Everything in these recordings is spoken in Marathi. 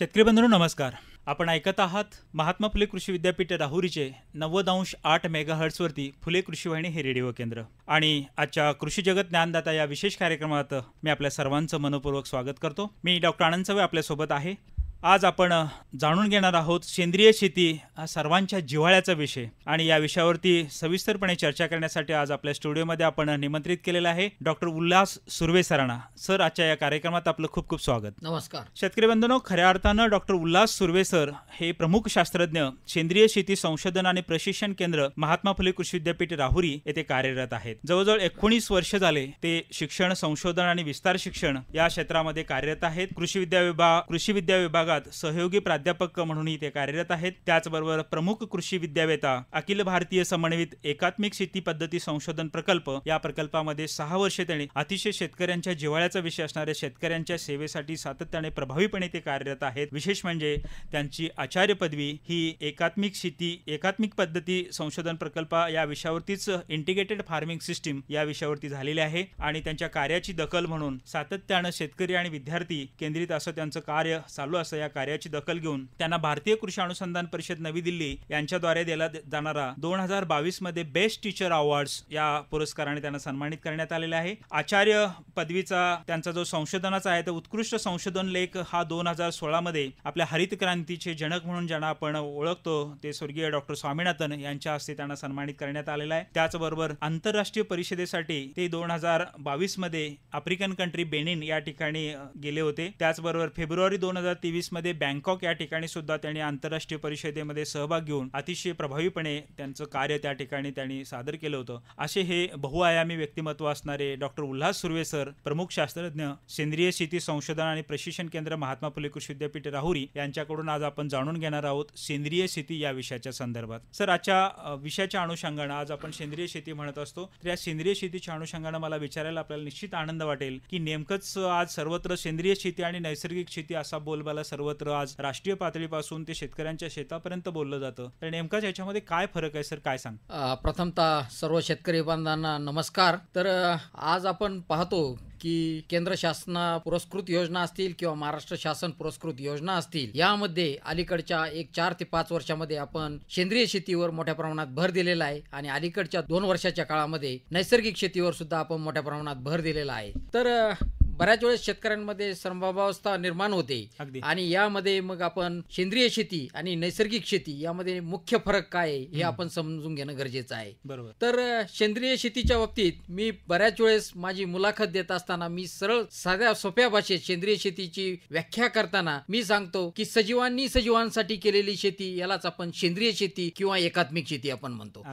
शेतकरी बंधूंनो नमस्कार. आपण ऐकत आहात महात्मा फुले कृषी विद्यापीठ राहुरीचे 90.8 मेगाहर्ट्झवरती फुले कृषी वाहिनी हे रेडिओ केंद्र. आणि आजच्या कृषी जगत ज्ञानदाता या विशेष कार्यक्रमात मी आपल्या सर्वांचं मनपूर्वक स्वागत करतो. मी डॉक्टर आनंद चव्हाण आपल्यासोबत आहे. आज आपण जाणून घेणार आहोत सेंद्रिय शेती हा सर्वांच्या जिव्हाळ्याचा विषय, आणि या विषयावरती सविस्तरपणे चर्चा करण्यासाठी आज आपल्या स्टुडिओमध्ये आपण निमंत्रित केलेलं आहे डॉक्टर उल्हास सुर्वे सरांना. सर, आजच्या या कार्यक्रमात आपलं खूप खूप स्वागत. नमस्कार. शेतकरी बंधूंनो, खऱ्या अर्थानं डॉक्टर उल्हास सुर्वे सर हे प्रमुख शास्त्रज्ञ सेंद्रिय शेती संशोधन आणि प्रशिक्षण केंद्र महात्मा फुले कृषी विद्यापीठ राहुरी येथे कार्यरत आहेत. जवळजवळ 19 वर्ष झाले ते शिक्षण, संशोधन आणि विस्तार शिक्षण या क्षेत्रामध्ये कार्यरत आहेत. कृषी विद्या विभागात सहयोगी प्राध्यापक म्हणूनही ते कार्यरत आहेत. त्याचबरोबर प्रमुख कृषी विद्यावेता अखिल भारतीय समन्वित एकात्मिक शेती पद्धती संशोधन प्रकल्प या प्रकल्पामध्ये 6 वर्षे त्यांनी अतिशय शेतकऱ्यांच्या जिव्हाळ्याचा विषय असणाऱ्या शेतकऱ्यांच्या सेवेसाठी सातत्याने प्रभावीपणे ते कार्यरत आहेत. विशेष म्हणजे त्यांची आचार्य पदवी ही एकात्मिक पद्धती संशोधन प्रकल्प या विषयावरतीच इंटिग्रेटेड फार्मिंग सिस्टीम या विषयावरती झालेली आहे. आणि त्यांच्या कार्याची दखल म्हणून सातत्यानं शेतकरी आणि विद्यार्थी केंद्रित असं त्यांचं कार्य चालू असं या कार्याची दखल घेऊन त्यांना भारतीय कृषी अनुसंधान परिषद नवी दिल्ली यांच्याद्वारे दिला जाणारा 2022 मध्ये बेस्ट टीचर अवॉर्ड्स या पुरस्काराने त्यांना सन्मानित करण्यात आलेला आहे. आचार्य पदवीचा त्यांचा जो संशोधनाचा आहे तो उत्कृष्ट संशोधन लेख हा 2016 मध्ये आपल्या हरित क्रांतीचे जनक म्हणून ज्यांना आपण ओळखतो ते स्वर्गीय डॉक्टर स्वामीनाथन यांच्या हस्ते त्यांना सन्मानित करण्यात आलेला आहे. त्याचबरोबर आंतरराष्ट्रीय परिषदेसाठी ते 2022 मध्ये आफ्रिकन कंट्री बेनिन या ठिकाणी गेले होते. त्याचबरोबर फेब्रुवारी 2023 मध्ये बँकॉक या ठिकाणी सुद्धा त्यांनी आंतरराष्ट्रीय परिषदेमध्ये सहभाग घेऊन अतिशय प्रभावीपणे त्यांचं कार्य त्या ठिकाणी त्यांनी सादर केलं होतं. असे हे बहुआयामी व्यक्तिमत्व असणारे डॉक्टर उल्हास सुर्वे सर, प्रमुख शास्त्रज्ञ सेंद्रिय शेती संशोधन आणि प्रशिक्षण केंद्र महात्मा फुले कृषी विद्यापीठ राहुरी यांच्याकडून आज आपण जाणून घेणार आहोत सेंद्रिय शेती या विषयाच्या संदर्भात. सर, आजच्या विषयाच्या अनुषंगाने आज आपण सेंद्रिय शेती म्हणत असतो, तर या सेंद्रिय शेतीच्या अनुषंगाने मला विचारायला आपल्याला निश्चित आनंद वाटेल की नेमकंच आज सर्वत्र सेंद्रिय शेती आणि नैसर्गिक शेती असा बोलबाला सर्वत्र आज राष्ट्रीय पातळीपासून ते शेतकऱ्यांच्या शेतापर्यंत बोललं जातं, तर नेमकाच याच्यामध्ये काय फरक आहे सर, काय सांग? प्रथमतः सर्व शेतकरी बांधवांना नमस्कार. तर आज आपण पाहतो की केंद्र शासन पुरस्कृत योजना असतील किंवा महाराष्ट्र शासन पुरस्कृत योजना असतील, यामध्ये अलीकडच्या 4 ते 5 वर्षामध्ये आपण सेंद्रिय शेतीवर मोठ्या प्रमाणात भर दिलेला आहे. आणि अलीकडच्या 2 वर्षाच्या काळामध्ये नैसर्गिक शेतीवर सुद्धा आपण मोठ्या प्रमाणात भर दिलेला आहे. तर बऱ्याच वेळेस शेतकऱ्यांमध्ये संभ्रमावस्था निर्माण होते. आणि यामध्ये मग आपण सेंद्रिय शेती आणि नैसर्गिक शेती यामध्ये मुख्य फरक काय आहे हे आपण समजून घेणं गरजेचं आहे. बरोबर. तर सेंद्रिय शेतीच्या बाबतीत मी बऱ्याच वेळेस माझी मुलाखत देत असताना मी सरळ साध्या सोप्या भाषेत सेंद्रिय शेतीची व्याख्या करताना मी सांगतो की सजीवांनी सजीवांसाठी केलेली शेती यालाच आपण सेंद्रिय शेती किंवा एकात्मिक शेती आपण म्हणतो.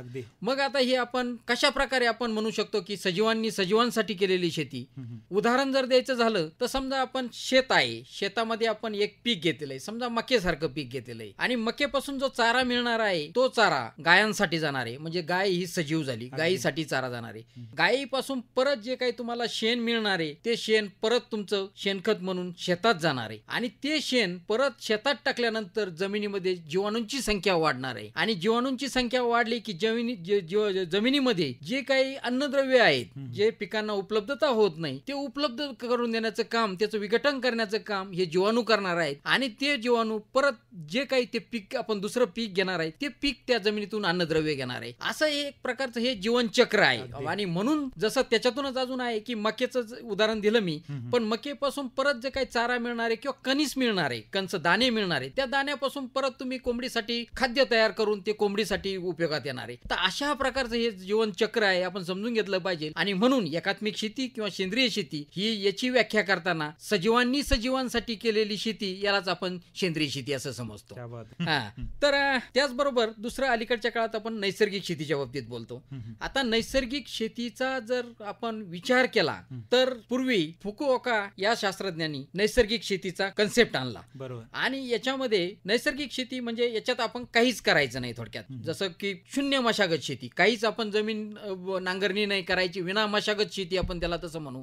मग आता हे आपण कशा प्रकारे आपण म्हणू शकतो की सजीवांनी सजीवांसाठी केलेली शेती? उदाहरण जर द्यायचं झालं तर समजा आपण शेत आहे, शेतामध्ये आपण एक पीक घेतलेलं आहे, समजा मक्यासारखं पीक घेतलेलं आहे, आणि मक्यापासून जो चारा मिळणार आहे तो चारा गायांसाठी जाणार आहे. म्हणजे गाय ही सजीव झाली, गायीसाठी चारा जाणार आहे. गायीपासून परत जे काही तुम्हाला शेण मिळणार आहे ते शेण परत तुमचं शेणखत म्हणून शेतात जाणार आहे. आणि ते शेण परत शेतात टाकल्यानंतर जमिनीमध्ये जीवाणूंची संख्या वाढणार आहे. आणि जीवाणूंची संख्या वाढली की जमिनीमध्ये जे काही अन्नद्रव्य आहेत, जे पिकांना उपलब्धता होत नाही ते उपलब्ध करून देण्याचं काम, त्याचं विघटन करण्याचं काम हे जीवाणू करणार आहेत. आणि ते जीवाणू परत जे काही ते पीक आपण दुसरं पीक घेणार आहे ते पीक त्या जमिनीतून अन्नद्रव्य घेणार आहे. असं एक प्रकारचं हे जीवनचक्र आहे. आणि म्हणून जसं त्याच्यातूनच अजून आहे की मक्याचं उदाहरण दिलं मी, पण मक्यापासून परत जे काही चारा मिळणार आहे किंवा कणीस मिळणार आहे, कंच दाणे मिळणार आहे, त्या दाण्यापासून परत तुम्ही कोंबडीसाठी खाद्य तयार करून ते कोंबडीसाठी उपयोगात येणार आहे. तर अशा प्रकारचं हे जीवनचक्र आहे, आपण समजून घेतलं पाहिजे. आणि म्हणून एकात्मिक शेती किंवा सेंद्रिय शेती ही याची व्याख्या करताना सजीवांनी सजीवांसाठी केलेली शेती यालाच आपण सेंद्रिय शेती असं समजतो. तर त्याचबरोबर दुसरं अलीकडच्या काळात आपण नैसर्गिक शेतीच्या बाबतीत बोलतो. आता नैसर्गिक शेतीचा जर आपण विचार केला तर पूर्वी फुकुओका या शास्त्रज्ञांनी नैसर्गिक शेतीचा कन्सेप्ट आणला. बरोबर. आणि याच्यामध्ये नैसर्गिक शेती म्हणजे याच्यात आपण काहीच करायचं नाही थोडक्यात. जसं की शून्य मशागत शेती, काहीच आपण जमीन नांगरणी नाही करायची, विना मशागत शेती आपण त्याला तसं म्हणू,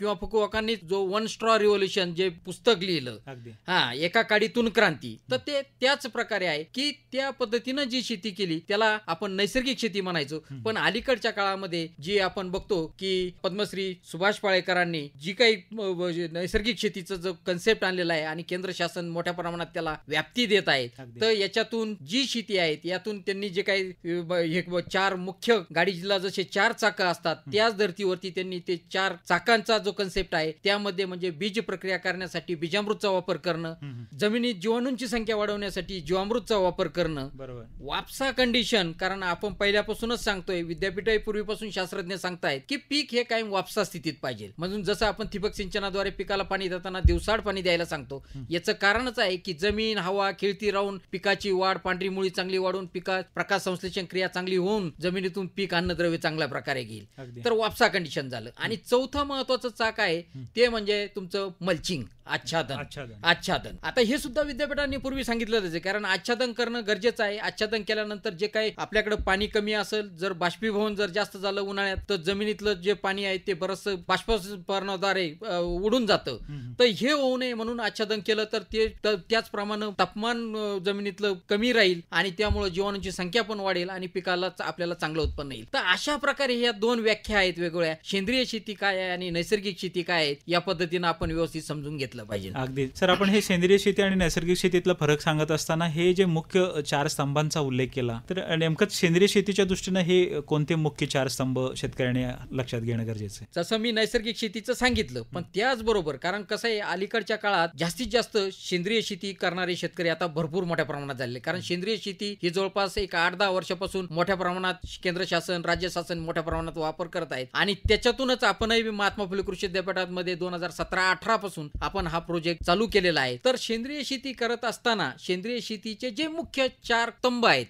किंवा फुकुओकांनी जो वन स्ट्रॉ रिव्होल्युशन जे पुस्तक लिहिलं, अगदी एका काडीतून क्रांती, तर ते त्याच प्रकारे आहे की त्या पद्धतीनं जी शेती केली त्याला आपण नैसर्गिक शेती म्हणायचो. पण अलीकडच्या काळामध्ये जी आपण बघतो की पद्मश्री सुभाष पाळेकरांनी जी काही नैसर्गिक शेतीचं जो कन्सेप्ट आणलेला आहे आणि केंद्र शासन मोठ्या प्रमाणात त्याला व्याप्ती देत आहेत, अगदी. तर याच्यातून जी शेती आहे यातून त्यांनी जे काही हे 4 मुख्य गाडीला जसे 4 चाकं असतात त्याच धर्तीवरती त्यांनी ते 4 चाकांचा जो कन्सेप्ट आहे त्यामध्ये म्हणजे बीज प्रक्रिया करण्यासाठी बीजामृतचा वापर करणं, जमिनीत जीवाणूंची संख्या वाढवण्यासाठी जीवामृतचा वापर करणं, बरोबर वापसा कंडिशन, कारण आपण पहिल्यापासूनच सांगतोय, विद्यापीठाही पूर्वीपासून शास्त्रज्ञ सांगतायत की पीक हे कायम वापसा स्थितीत पाहिजे. म्हणून जसं आपण ठिबक सिंचनाद्वारे पिकाला पाणी देताना दिवसाआड पाणी द्यायला सांगतो, याचं कारणच आहे की जमीन हवा खेळती राहून पिकाची वाढ, पांढरी मुळी चांगली वाढून पिकात प्रकाश संश्लेषण क्रिया चांगली होऊन जमिनीतून पीक अन्नद्रव्य चांगल्या प्रकारे घेईल. अगदी. तर वापसा कंडिशन झालं. आणि चौथं महत्वाचं चाक आहे ते म्हणजे तुमचं मल्चिंग, आच्छादन. आता हे सुद्धा विद्यापीठांनी पूर्वी सांगितलं आहे, कारण आच्छादन करणं गरजेचं आहे. आच्छादन केल्यानंतर जे काही आपल्याकडे पाणी कमी असेल, जर बाष्पीभवन जर जास्त झालं उन्हाळ्यात, तर जमिनीतलं जे पाणी आहे ते बरंचसं बाष्पीभवनाद्वारे उडून जातं. तर हे होऊ नये म्हणून आच्छादन केलं तर ते त्याचप्रमाणे तापमान जमिनीतलं कमी राहील आणि त्यामुळे जीवाणूंची संख्या पण वाढेल आणि पिकाला आपल्याला चांगलं उत्पन्न येईल. तर अशा प्रकारे ह्या 2 व्याख्या आहेत वेगवेगळ्या. सेंद्रिय शेती काय आहे आणि नैसर्गिक शेती काय आहे या पद्धतीनं आपण व्यवस्थित समजून घेतलं पाहिजे. अगदी सर, आपण हे सेंद्रिय शेती आणि नैसर्गिक शेतीतला फरक सांगत असताना हे जे मुख्य 4 स्तंभांचा उल्लेख केला, तर नेमकं सेंद्रिय शेतीच्या दृष्टीनं हे कोणते मुख्य 4 स्तंभ शेतकऱ्यांनी लक्षात घेणं गरजेचं आहे? जसं मी नैसर्गिक शेतीचं सांगितलं, पण त्याचबरोबर कारण कसं आहे, अलीकडच्या काळात जास्तीत जास्त सेंद्रिय शेती करणारे शेतकरी आता भरपूर मोठ्या प्रमाणात झाले. कारण सेंद्रिय शेती ही जवळपास एक 8-10 वर्षापासून मोठ्या प्रमाणात केंद्र शासन, राज्य शासन मोठ्या प्रमाणात वापर करत आहेत आणि त्याच्यातूनच आपणही महात्मा फुले कृषी विद्यापीठामध्ये 2017-18 पासून आपण हा प्रोजेक्ट चालू केलेला आहे. तर सेंद्रिय शेती करत असताना सेंद्रिय शेतीचे जे मुख्य 4 स्तंभ आहेत,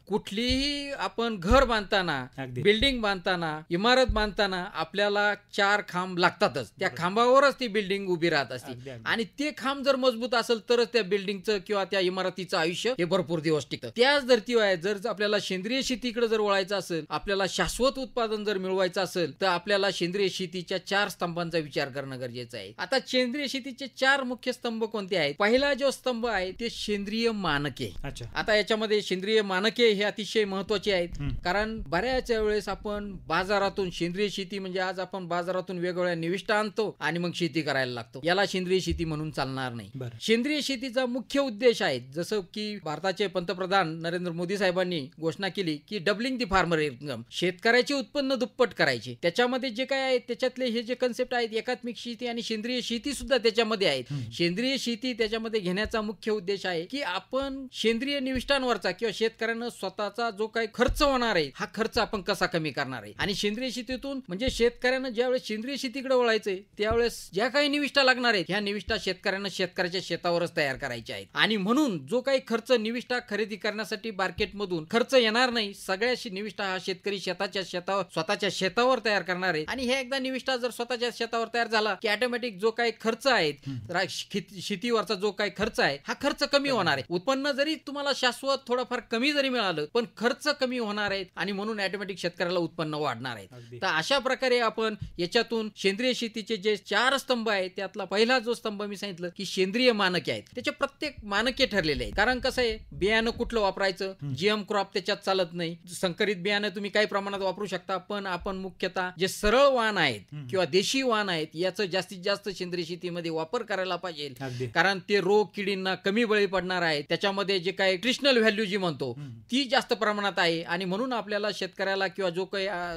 कुठलीही आपण घर बांधताना, अगदी. बिल्डिंग बांधताना, इमारत बांधताना आपल्याला 4 खांब लागतातच. त्या खांबावरच ती बिल्डिंग उभी राहत असते अगदी. आणि ते खांब जर मजबूत असेल तरच त्या बिल्डिंगचं किंवा त्या इमारतीचं आयुष्य हे भरपूर दिवस टिकतं. त्याच धर्तीवर आहे, जर आपल्याला सेंद्रिय शेतीकडे जर वळायचं असेल, आपल्याला शाश्वत उत्पादन जर मिळवायचं असेल, तर आपल्याला सेंद्रिय शेतीच्या 4 स्तंभांचा विचार करणं गरजेचं आहे. आता सेंद्रिय शेतीचे 4 मुख्य स्तंभ कोणते आहेत? पहिला जो स्तंभ आहे ते सेंद्रिय मानके. अच्छा. आता याच्यामध्ये सेंद्रिय मानके हे अतिशय महत्वाचे आहेत, कारण बऱ्याच वेळेस आपण बाजारातून सेंद्रिय शेती म्हणजे आज आपण बाजारातून वेगवेगळ्या निविष्ठा आणतो आणि मग शेती करायला लागतो. याला सेंद्रिय शेती म्हणून चालणार नाही. बरं. सेंद्रिय शेतीचा मुख्य उद्देश आहे, जसं की भारताचे पंतप्रधान नरेंद्र मोदी साहेबांनी घोषणा केली की डबलिंग दी फार्मर इन्कम, शेतकऱ्याचे उत्पन्न दुप्पट करायचे. त्याच्यामध्ये जे काय आहे त्याच्यातले हे जे कन्सेप्ट आहेत, एकात्मिक शेती आणि सेंद्रिय शेती सुद्धा त्याच्यामध्ये आहेत. सेंद्रिय शेती त्याच्यामध्ये घेण्याचा मुख्य उद्देश आहे की आपण सेंद्रिय निविष्ठांवरचा किंवा शेतकऱ्यांना स्वतःचा जो काही खर्च होणार आहे हा खर्च आपण कसा कमी करणार आहे. आणि सेंद्रिय शेतीतून म्हणजे शेतकऱ्यांना ज्यावेळेस सेंद्रिय शेतीकडे वळायचंय त्यावेळेस ज्या काही निविष्ठा लागणार आहेत ह्या निविष्ठा शेतकऱ्यांना शेतकऱ्याच्या शेतावरच तयार करायच्या आहेत. आणि म्हणून जो काही खर्च निविष्ठा खरेदी करण्यासाठी मार्केटमधून खर्च येणार नाही, सगळ्या निविष्ठा हा शेतकरी स्वतःच्या शेतावर तयार करणार आहे. आणि हे एकदा निविष्ठा जर स्वतःच्या शेतावर तयार झाला की ऑटोमॅटिक जो काही खर्च आहे शेतीवरचा जो काही खर्च आहे हा खर्च कमी होणार आहे. उत्पन्न जरी तुम्हाला शाश्वत थोडंफार कमी जरी मिळालं पण खर्च कमी होणार आहेत आणि म्हणून ऑटोमॅटिक शेतकऱ्याला उत्पन्न वाढणार आहे. तर अशा प्रकारे आपण याच्यातून सेंद्रिय शेतीचे जे 4 स्तंभ आहेत त्यातला पहिला जो स्तंभ मी सांगितलं की सेंद्रिय मानके आहेत, त्याचे प्रत्येक मानके ठरलेले आहेत. कारण कसं आहे, बियाणं कुठलं वापरायचं, जीएम क्रॉप त्याच्यात चालत नाही. संकरित बियाणं तुम्ही काही प्रमाणात वापरू शकता, पण आपण मुख्यतः जे सरळ वाण आहेत किंवा देशी वाण आहेत याचं जास्तीत जास्त सेंद्रिय शेतीमध्ये वापर करायला पाहिजे. कारण ते रोग किडींना कमी बळी पडणार आहे. त्याच्यामध्ये जे काही न्यूट्रिशनल व्हॅल्यू जी म्हणतो ती जास्त प्रमाणात आहे आणि म्हणून आपल्याला शेतकऱ्याला किंवा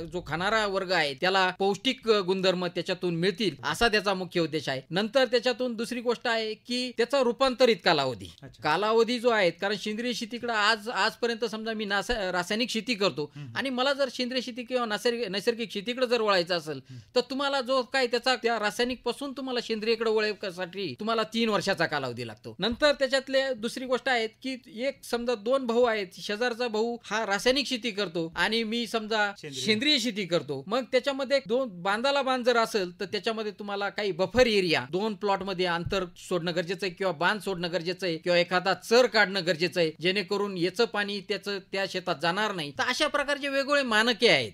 जो खाणारा वर्ग आहे त्याला पौष्टिक गुणधर्म त्याच्यातून मिळतील असा त्याचा मुख्य उद्देश आहे. नंतर त्याच्यातून दुसरी गोष्ट आहे की त्याचा रूपांतरित कालावधी जो आहे, कारण सेंद्रिय शेतीकडे आजपर्यंत समजा मी रासायनिक शेती करतो आणि मला जर सेंद्रिय शेती किंवा नैसर्गिक शेतीकडे जर वळायचं असेल तर तुम्हाला जो काय त्या रासायनिक पासून तुम्हाला सेंद्रियकडे साठी तुम्हाला 3 वर्षाचा कालावधी लागतो. नंतर त्याच्यातले दुसरी गोष्ट आहे की एक समजा 2 भाऊ आहेत, शेजारचा भाऊ हा रासायनिक शेती करतो आणि मी समजा सेंद्रिय शेती करतो. मग त्याच्यामध्ये बांधाला बांध जर असेल तर त्याच्यामध्ये तुम्हाला काही बफर एरिया 2 प्लॉट मध्ये अंतर सोडणं गरजेचं आहे किंवा बांध सोडणं गरजेचं आहे किंवा एखादा चर काढणं गरजेचं आहे, जेणेकरून याचं पाणी त्याचं त्या शेतात जाणार नाही. तर अशा प्रकारचे वेगवेगळे मानके आहेत.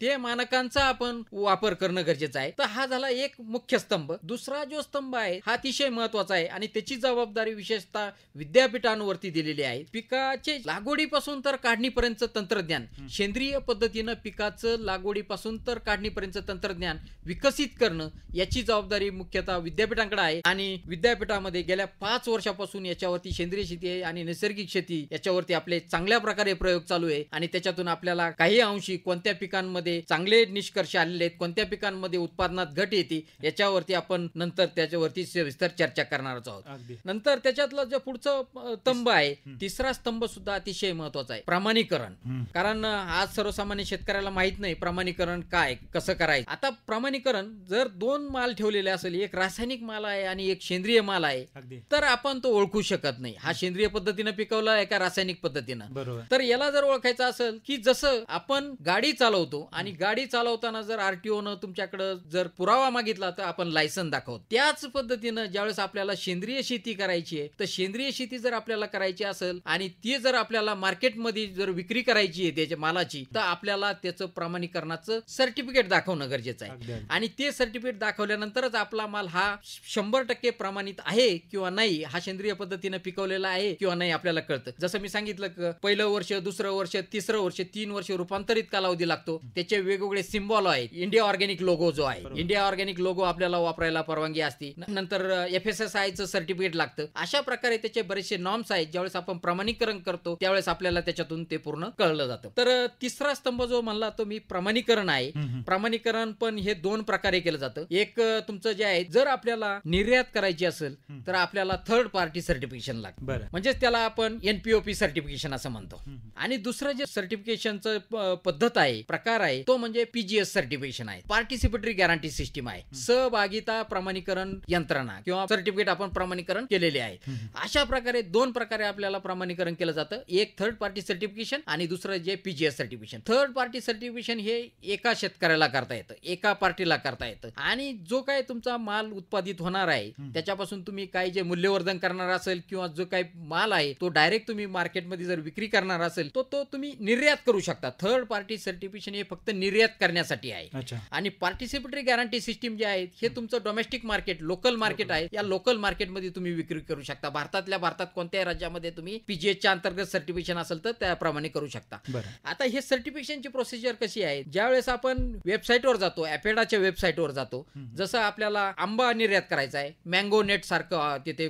ते मानकांचा आपण वापर करणं गरजेचं आहे. तर हा झाला एक मुख्य स्तंभ. दुसरा जो स्तंभ आहे हा अतिशय महत्वाचा आहे आणि त्याची जबाबदारी विशेषतः विद्यापीठांवरती दिलेली आहे. पिकाचे लागवडीपासून तर काढणीपर्यंत तंत्रज्ञान, सेंद्रिय पद्धतीनं पिकाचं लागवडीपासून तर काढणीपर्यंत तंत्रज्ञान विकसित करणं याची जबाबदारी मुख्यतः विद्यापीठांकडे आहे. आणि विद्यापीठामध्ये गेल्या 5 वर्षापासून याच्यावरती सेंद्रिय शेती आहे आणि नैसर्गिक शेती याच्यावरती आपले चांगल्या प्रकारे प्रयोग चालू आहे आणि त्याच्यातून आपल्याला काही अंशी कोणत्या पिकांमध्ये चांगले निष्कर्ष आलेले आहेत, कोणत्या पिकांमध्ये उत्पादनात घट येते, याच्यावरती आपण नंतर त्याच्यावरती सविस्तर चर्चा करणार आहोत. नंतर त्याच्यातलं जे पुढचं स्तंभ आहे, तिसरा स्तंभ सुद्धा अतिशय महत्वाचा आहे, प्रमाणीकरण. कारण आज सर्वसामान्य शेतकऱ्याला माहित नाही प्रमाणीकरण काय कसं करायचं. आता प्रमाणीकरण जर 2 माल ठेवलेले असेल, एक रासायनिक माल आहे आणि एक सेंद्रिय माल आहे, तर आपण तो ओळखू शकत नाही हा सेंद्रिय पद्धतीनं पिकवला आहे का रासायनिक पद्धतीनं. तर याला जर ओळखायचं असेल की जसं आपण गाडी चालवतो आणि गाडी चालवताना जर आरटीओ न तुमच्याकडे जर पुरावा मागितला तर आपण लायसन दाखवतो, त्याच पद्धतीनं ज्यावेळेस आपल्याला सेंद्रिय शेती करायची आहे तर सेंद्रिय शेती जर आपल्याला करायची असेल आणि ती जर आपल्याला मार्केटमध्ये जर विक्री करायची आहे त्याच्या मालाची, तर आपल्याला त्याचं प्रमाणीकरणाचं सर्टिफिकेट दाखवणं गरजेचं आहे. आणि ते सर्टिफिकेट दाखवल्यानंतरच आपला माल हा 100% प्रमाणित आहे किंवा नाही, हा सेंद्रिय पद्धतीनं पिकवलेला आहे किंवा नाही आपल्याला कळतं. जसं मी सांगितलं पहिलं वर्ष, दुसरं वर्ष, तिसरं वर्ष, 3 वर्ष रूपांतरित कालावधी लागतो. त्याचे वेगवेगळे सिम्बॉल आहेत. इंडिया ऑर्गॅनिक लोगो जो आहे, इंडिया ऑर्गॅनिक लोगो आपल्याला वापरायला परवानगी असते. नंतर FSSAI चं सर्टिफिकेट लागतं. अशा प्रकारे त्याचे बरेचसे नॉर्म्स आहेत. ज्यावेळेस आपण प्रमाणीकरण करतो त्यावेळेस आपल्याला त्याच्यातून ते पूर्ण कळलं जातं. तर तिसरा स्तंभ जो म्हणला तो मी प्रमाणीकरण आहे. प्रमाणीकरण पण हे 2 प्रकारे केलं जातं. एक तुमचं जे आहे, जर आपल्याला निर्यात करायची असेल तर आपल्याला थर्ड पार्टी सर्टिफिकेशन लागतं, म्हणजे त्याला आपण NPOP सर्टिफिकेशन असं म्हणतो. आणि दुसरं जे सर्टिफिकेशनचं पद्धत आहे, प्रकार आहे, तो म्हणजे PGS सर्टिफिकेशन आहे, पार्टिसिपेटरी गॅरंटी सिस्टीम आहे, सहभागिता प्रमाणीकरण यंत्रणा किंवा सर्टिफिकेट आपण प्रमाणीकरण केलेले आहे. अशा प्रकारे 2 प्रकारे आपल्याला प्रमाणीकरण केलं जातं. एक थर्ड पार्टी सर्टिफिकेशन आणि दुसरं जे PGS certification. Third party certification हे एका शेतकऱ्याला करता येतं, एका पार्टीला करता येतं. आणि जो काय तुमचा माल उत्पादित होणार आहे त्याच्यापासून तुम्ही काय जे मूल्यवर्धन करणार असेल किंवा जो काही माल आहे तो डायरेक्ट तुम्ही मार्केटमध्ये जर विक्री करणार असेल तो तुम्ही निर्यात करू शकता. थर्ड पार्टी सर्टिफिकेशन हे फक्त निर्यात करण्यासाठी आहे. आणि पार्टिसिपेटरी गॅरंटी सिस्टीम जे आहे हे तुमचं डोमेस्टिक मार्केट, लोकल मार्केट आहे. या लोकल मार्केटमध्ये तुम्ही विक्री करू शकता. भारतातल्या भारतात कोणत्याही राज्यामध्ये तुम्ही PGSच्या अंतर्गत सर्टिफिकेशन असेल तर त्याप्रमाणे करू शकता. आता हे सर्टिफिकेशनची प्रोसिजर कशी आहे, ज्यावेळेस आपण वेबसाईटवर जातो, ॲपेडाच्या वेबसाईटवर जातो, जसं आपल्याला आंबा निर्यात करायचा आहे, मँगो नेट सारखं तिथे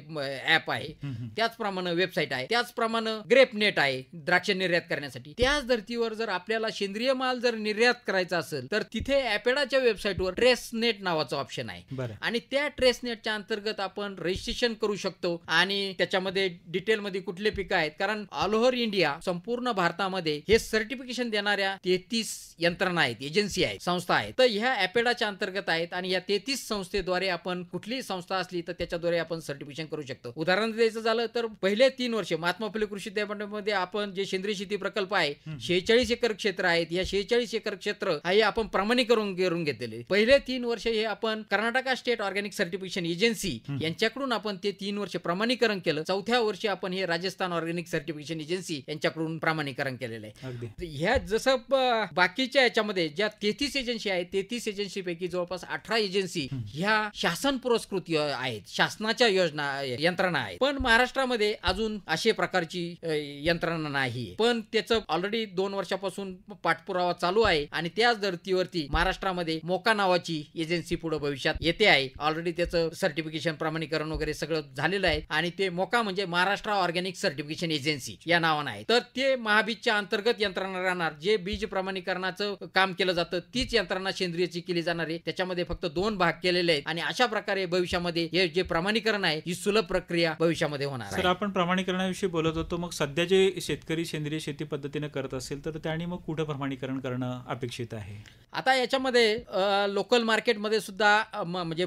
ऍप आहे, त्याचप्रमाणे वेबसाईट आहे, त्याचप्रमाणे ग्रेप नेट आहे द्राक्ष निर्यात करण्यासाठी. त्याच धर्तीवर जर आपल्याला सेंद्रिय माल जर निर्यात करायचा असेल तर तिथे ॲपेडाच्या वेबसाईटवर ट्रेस नेट नावाचं ऑप्शन आहे आणि त्या ट्रेस नेटच्या अंतर्गत आपण रजिस्ट्रेशन करू शकतो आणि त्याच्यामध्ये डिटेलमध्ये कुठले पिकं आहेत. कारण ऑल ओव्हर इंडिया, संपूर्ण भारतामध्ये हे सर्टिफिकेशन देणाऱ्या 33 यंत्रणा आहेत, एजन्सी आहेत, संस्था आहेत. तर ह्या ॲपेडाच्या अंतर्गत आहेत आणि या 33 संस्थेद्वारे आपण कुठलीही संस्था असली तर त्याच्याद्वारे आपण सर्टिफिकेशन करू शकतो. उदाहरण द्यायचं झालं तर पहिले 3 वर्ष महात्मा फुले कृषी विद्यापीठामध्ये आपण जे सेंद्रिय शेती प्रकल्प आहे 46 एकर क्षेत्र आहेत. या 46 एकर क्षेत्र हे आपण प्रमाणीकरण करून घेतलेले. पहिले 3 वर्ष हे आपण Karnataka state organic certification agency यांच्याकडून आपण ते 3 वर्ष प्रमाणीकरण केलं. 4थ्या वर्षी आपण हे राजस्थान ऑर्गॅनिक सर्टिफिकेशन एजन्सी यांच्याकडून प्रमाणीकरण केलेलं आहे. ह्या जसं बाकीच्या याच्यामध्ये ज्या 33 एजन्सी आहेत, 33 एजन्सी पैकी जवळपास 18 एजन्सी ह्या शासन पुरस्कृत आहेत, शासनाच्या योजना यंत्रणा आहेत. पण महाराष्ट्रामध्ये अजून अशा प्रकारची यंत्रणा नाही. पण त्याचं ऑलरेडी 2 वर्षापासून पाठपुरावा चालू आहे आणि त्याच धर्तीवरती महाराष्ट्रामध्ये मोका नावाची एजन्सी पुढे भविष्यात येते आहे. ऑलरेडी त्याचं सर्टिफिकेशन प्रमाणीकरण वगैरे सगळं झालेलं आहे आणि ते मोका म्हणजे महाराष्ट्र ऑर्गॅनिक सर्टिफिकेशन एजन्सी या नावानं आहे. तर ते महाबीजच्या अंतर्गत यंत्रणा राहणार. जे बीज प्रमाणीकरणाचं काम केलं जातं तीच यंत्रणा सेंद्रियची केली जाणार आहे. त्याच्यामध्ये फक्त 2 भाग केलेले आहेत आणि अशा प्रकारे भविष्यामध्ये हे जे प्रमाणीकरण आहे ही सुलभ प्रक्रिया भविष्यामध्ये होणार आहे. सर, आपण प्रमाणीकरणाविषयी बोलत होतो. मग सध्या जे शेतकरी सेंद्रिय शेती पद्धतीने करत असेल तर त्यांनी मग कुठे प्रमाणीकरण करणं अपेक्षित आहे? आता याच्यामध्ये लोकल मार्केटमध्ये सुद्धा म्हणजे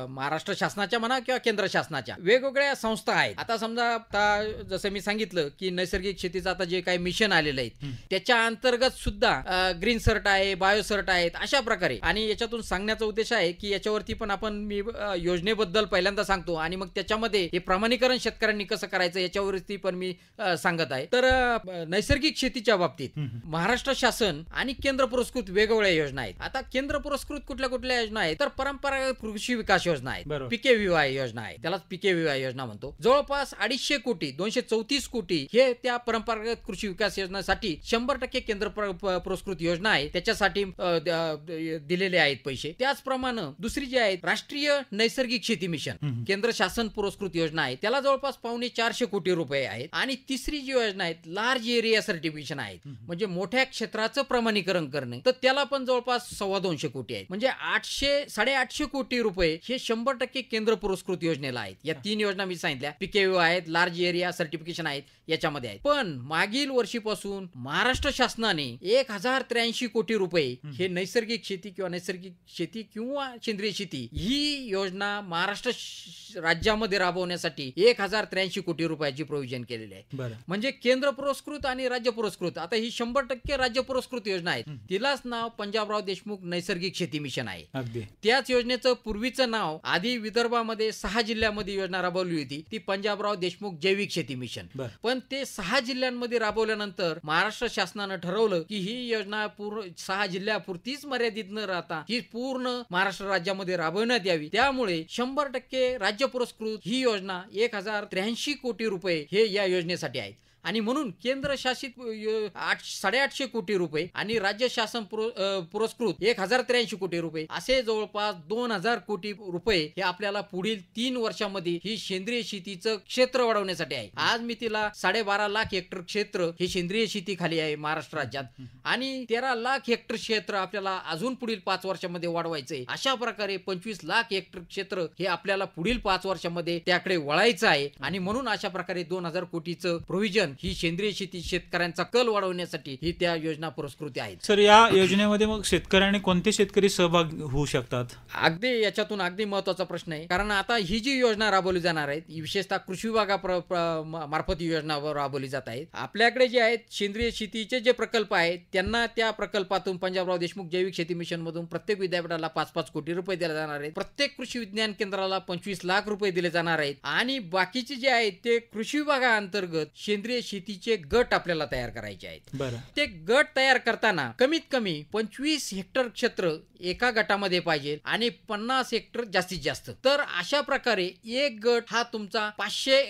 महाराष्ट्र शासनाच्या म्हणा किंवा केंद्र शासनाच्या वेगवेगळ्या संस्था आहेत. आता समजा आता जसं मी सांगितलं की नैसर्गिक शेतीचं आता जे काही मिशन आलेलं आहे त्याच्या अंतर्गत सुद्धा ग्रीन सर्ट आहे, बायो सर्ट आहेत, अशा प्रकारे. आणि याच्यातून सांगण्याचा उद्देश आहे की याच्यावरती पण मी योजनेबद्दल पहिल्यांदा सांगतो आणि मग त्याच्यामध्ये हे प्रमाणीकरण शेतकऱ्यांनी कसं करायचं याच्यावरती पण मी सांगत आहे. तर नैसर्गिक शेतीच्या बाबतीत महाराष्ट्र शासन आणि केंद्र पुरस्कृत वेगवेगळ्या योजना आहेत. आता केंद्र पुरस्कृत कुठल्या कुठल्या योजना आहेत तर परंपरागत कृषी विकास योजना आहे, पिके विवाह योजना आहे, त्यालाच पिके विवाह योजना म्हणतो. जवळपास 250 कोटी 234 कोटी हे त्या परंपरागत कृषी विकास योजनेसाठी 100% केंद्र पुरस्कृत योजना आहे त्याच्यासाठी दिलेले आहेत पैसे. त्याचप्रमाणे दुसरी जी आहे राष्ट्रीय नैसर्गिक शेती मिशन केंद्र शासन पुरस्कृत योजना आहे, त्याला जवळपास 450 कोटी रुपये आहेत. आणि तिसरी जी योजना आहे लार्ज एरिया सर्टिफिकेशन आहे, म्हणजे मोठ्या क्षेत्राचं प्रमाणीकरण करणे, तर त्याला पण जवळपास 250 कोटी आहेत. म्हणजे 800-850 कोटी रुपये हे 100% केंद्र पुरस्कृत योजनेला आहेत. या 3 योजना मी सांगितल्या, पिके विवाह आहेत, लार्ज एरिया सर्टिफिकेशन आहेत, याच्यामध्ये आहेत. पण मागील वर्षीपासून महाराष्ट्र शासनाने 1083 कोटी रुपये हे नैसर्गिक शेती किंवा सेंद्रिय शेती ही योजना महाराष्ट्र राज्यामध्ये राबवण्यासाठी 1083 कोटी रुपयाची प्रोव्हिजन केलेली आहे. म्हणजे केंद्र पुरस्कृत आणि राज्य पुरस्कृत. आता ही 100% राज्य पुरस्कृत योजना आहे, तिलाच नाव पंजाबराव देशमुख नैसर्गिक शेती मिशन आहे. त्याच योजनेचं पूर्वीचं नाव आधी विदर्भामध्ये 6 जिल्ह्यामध्ये योजना राबवली होती, ती पंजाबराव देशमुख जैविक शेती मिशन. पण ते 6 जिल्ह्यांमध्ये राबवल्यानंतर महाराष्ट्र शासनानं ठरवलं की ही योजना पूर्ण 6 जिल्ह्यापुरतीच मर्यादित न राहता ही पूर्ण महाराष्ट्र राज्यामध्ये राबवण्यात यावी. त्यामुळे 100% राज्य पुरस्कृत ही योजना 1083 कोटी रुपये हे या योजनेसाठी आहेत. आणि म्हणून केंद्र शासित 850 कोटी रुपये आणि राज्य शासन पुरस्कृत 1083 कोटी रुपये असे जवळपास 2000 कोटी रुपये हे आपल्याला पुढील 3 वर्षांमध्ये ही सेंद्रिय शेतीचं क्षेत्र वाढवण्यासाठी आहे. आज मी तिला 12.5 लाख हेक्टर क्षेत्र हे सेंद्रिय शेती खाली आहे महाराष्ट्र राज्यात आणि 13 लाख हेक्टर क्षेत्र आपल्याला अजून पुढील 5 वर्षांमध्ये वाढवायचंय. अशा प्रकारे 25 लाख हेक्टर क्षेत्र हे आपल्याला पुढील 5 वर्षांमध्ये त्याकडे वळायचं आहे. आणि म्हणून अशा प्रकारे 2000 कोटीचं प्रोव्हिजन ही सेंद्रिय शेती शेतकऱ्यांचा कल वाढवण्यासाठी ही त्या योजना पुरस्कृत आहेत. सर, या योजनेमध्ये मग शेतकऱ्यांनी कोणते शेतकरी सहभाग होऊ शकतात? याच्यातून अगदी महत्वाचा प्रश्न आहे, कारण आता ही जी योजना राबवली जाणार आहे विशेषतः कृषी विभागामार्फत ही योजना राबवली जात आहे. आपल्याकडे जे आहेत सेंद्रिय शेतीचे जे प्रकल्प आहेत त्यांना त्या प्रकल्पातून पंजाबराव देशमुख जैविक शेती मिशन मधून प्रत्येक विद्यापीठाला 5-5 कोटी रुपये दिले जाणार आहेत. प्रत्येक कृषी विज्ञान केंद्राला 25 लाख रुपये दिले जाणार आहेत. आणि बाकीचे जे आहेत ते कृषी विभागाअंतर्गत सेंद्रिय शेतीचे गट आपल्याला तयार करायचे आहेत. ते गट तयार करताना कमीत कमी 25 हेक्टर क्षेत्र एका गटामध्ये पाहिजे आणि 50 हेक्टर जास्तीत जास्त. तर अशा प्रकारे एक गट हा तुमचा 500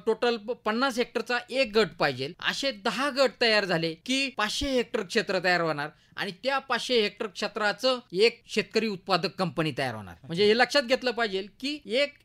टोटल 50 हेक्टरचा एक गट पाहिजे. असे 10 गट तयार झाले की 500 हेक्टर क्षेत्र तयार होणार आणि त्या 500 हेक्टर क्षेत्राचं एक शेतकरी उत्पादक कंपनी तयार होणार. म्हणजे हे लक्षात घेतलं पाहिजे की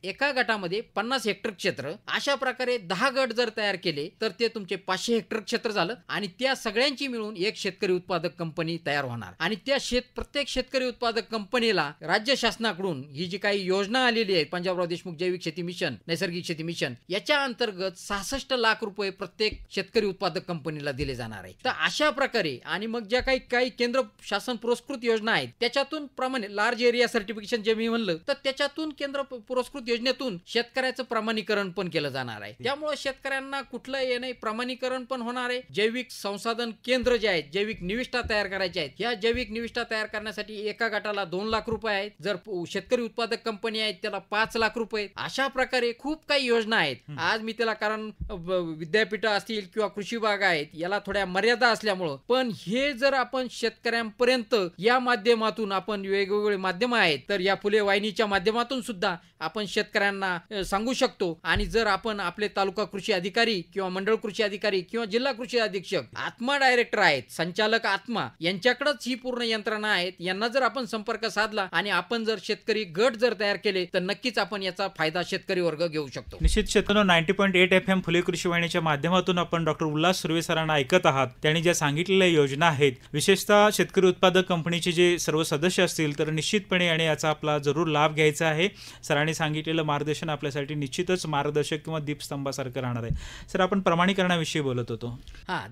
एका गटामध्ये 50 हेक्टर क्षेत्र, अशा प्रकारे 10 गट जर तयार केले तर ते तुमचे 500 हेक्टर क्षेत्र झालं आणि त्या सगळ्यांची मिळून एक शेतकरी उत्पादक कंपनी तयार होणार. आणि त्या प्रत्येक शेतकरी उत्पादक कंपनीला राज्य शासनाकडून ही जी काही योजना आलेली आहे पंजाबराव देशमुख जैविक शेती मिशन, नैसर्गिक शेती मिशन, याच्या अंतर्गत 66 लाख रुपये प्रत्येक शेतकरी उत्पादक कंपनीला दिले जाणार आहे. तर अशा प्रकारे आणि मग ज्या काही केंद्र शासन पुरस्कृत योजना आहेत त्याच्यातून प्रमाणे लार्ज एरिया सर्टिफिकेशन जे मी म्हणलं तर त्याच्यातून केंद्र पुरस्कृत योजनेतून शेतकऱ्याचं प्रमाणीकरण पण केलं जाणार आहे. त्यामुळे शेतकऱ्यांना कुठलं नाही प्रमाणीकरण पण होणार आहे. जैविक संसाधन केंद्र जे आहेत, जैविक निविष्ठा तयार करायचे आहेत, ह्या जैविक निविष्ठा तयार करण्यासाठी एका गटाला 2 लाख रुपये आहेत. जर शेतकरी उत्पादक कंपनी आहेत त्याला 5 लाख रुपये. अशा प्रकारे खूप काही योजना आहेत. आज मी त्याला कारण विद्यापीठ असतील किंवा कृषी विभाग आहेत याला थोड्या मर्यादा असल्यामुळं, पण हे जर आपण शेतकऱ्यांपर्यंत या माध्यमातून आपण वेगवेगळे माध्यम आहेत तर या फुले वाहिनीच्या माध्यमातून सुद्धा आपण शेतकऱ्यांना सांगू शकतो. आणि जर आपण आपले तालुका कृषी अधिकारी किंवा मंडळ कृषी अधिकारी किंवा जिल्हा कृषी अधीक्षक आत्मा डायरेक्टर आहेत, संचालक आत्मा, यांच्याकडेच ही पूर्ण यंत्रणा आहेत. यांना जर आपण संपर्क साधला आणि आपण जर शेतकरी गट जर तयार केले तर नक्कीच आपण याचा फायदा शेतकरी वर्ग घेऊ शकतो. निश्चित शेतकऱ्यांनो, 90.8 FM फुले कृषी वाहिनीच्या माध्यमातून आपण डॉक्टर उल्हास सुर्वे सरांना ऐकत आहात. त्यांनी ज्या सांगितलेल्या योजना आहेत, विशेषतः शेतकरी उत्पादक कंपनीचे जे सर्व सदस्य असतील तर निश्चितपणे आणि याचा आपला जरूर लाभ घ्यायचा आहे. सरांनी सांगितलेलं मार्गदर्शन आपल्यासाठी निश्चितच मार्गदर्शक किंवा दीपस्तंभासारखं राहणार आहे. सर, आपण प्रमाणीकरण प्रमाणीकरणाविषयी बोलत होतो.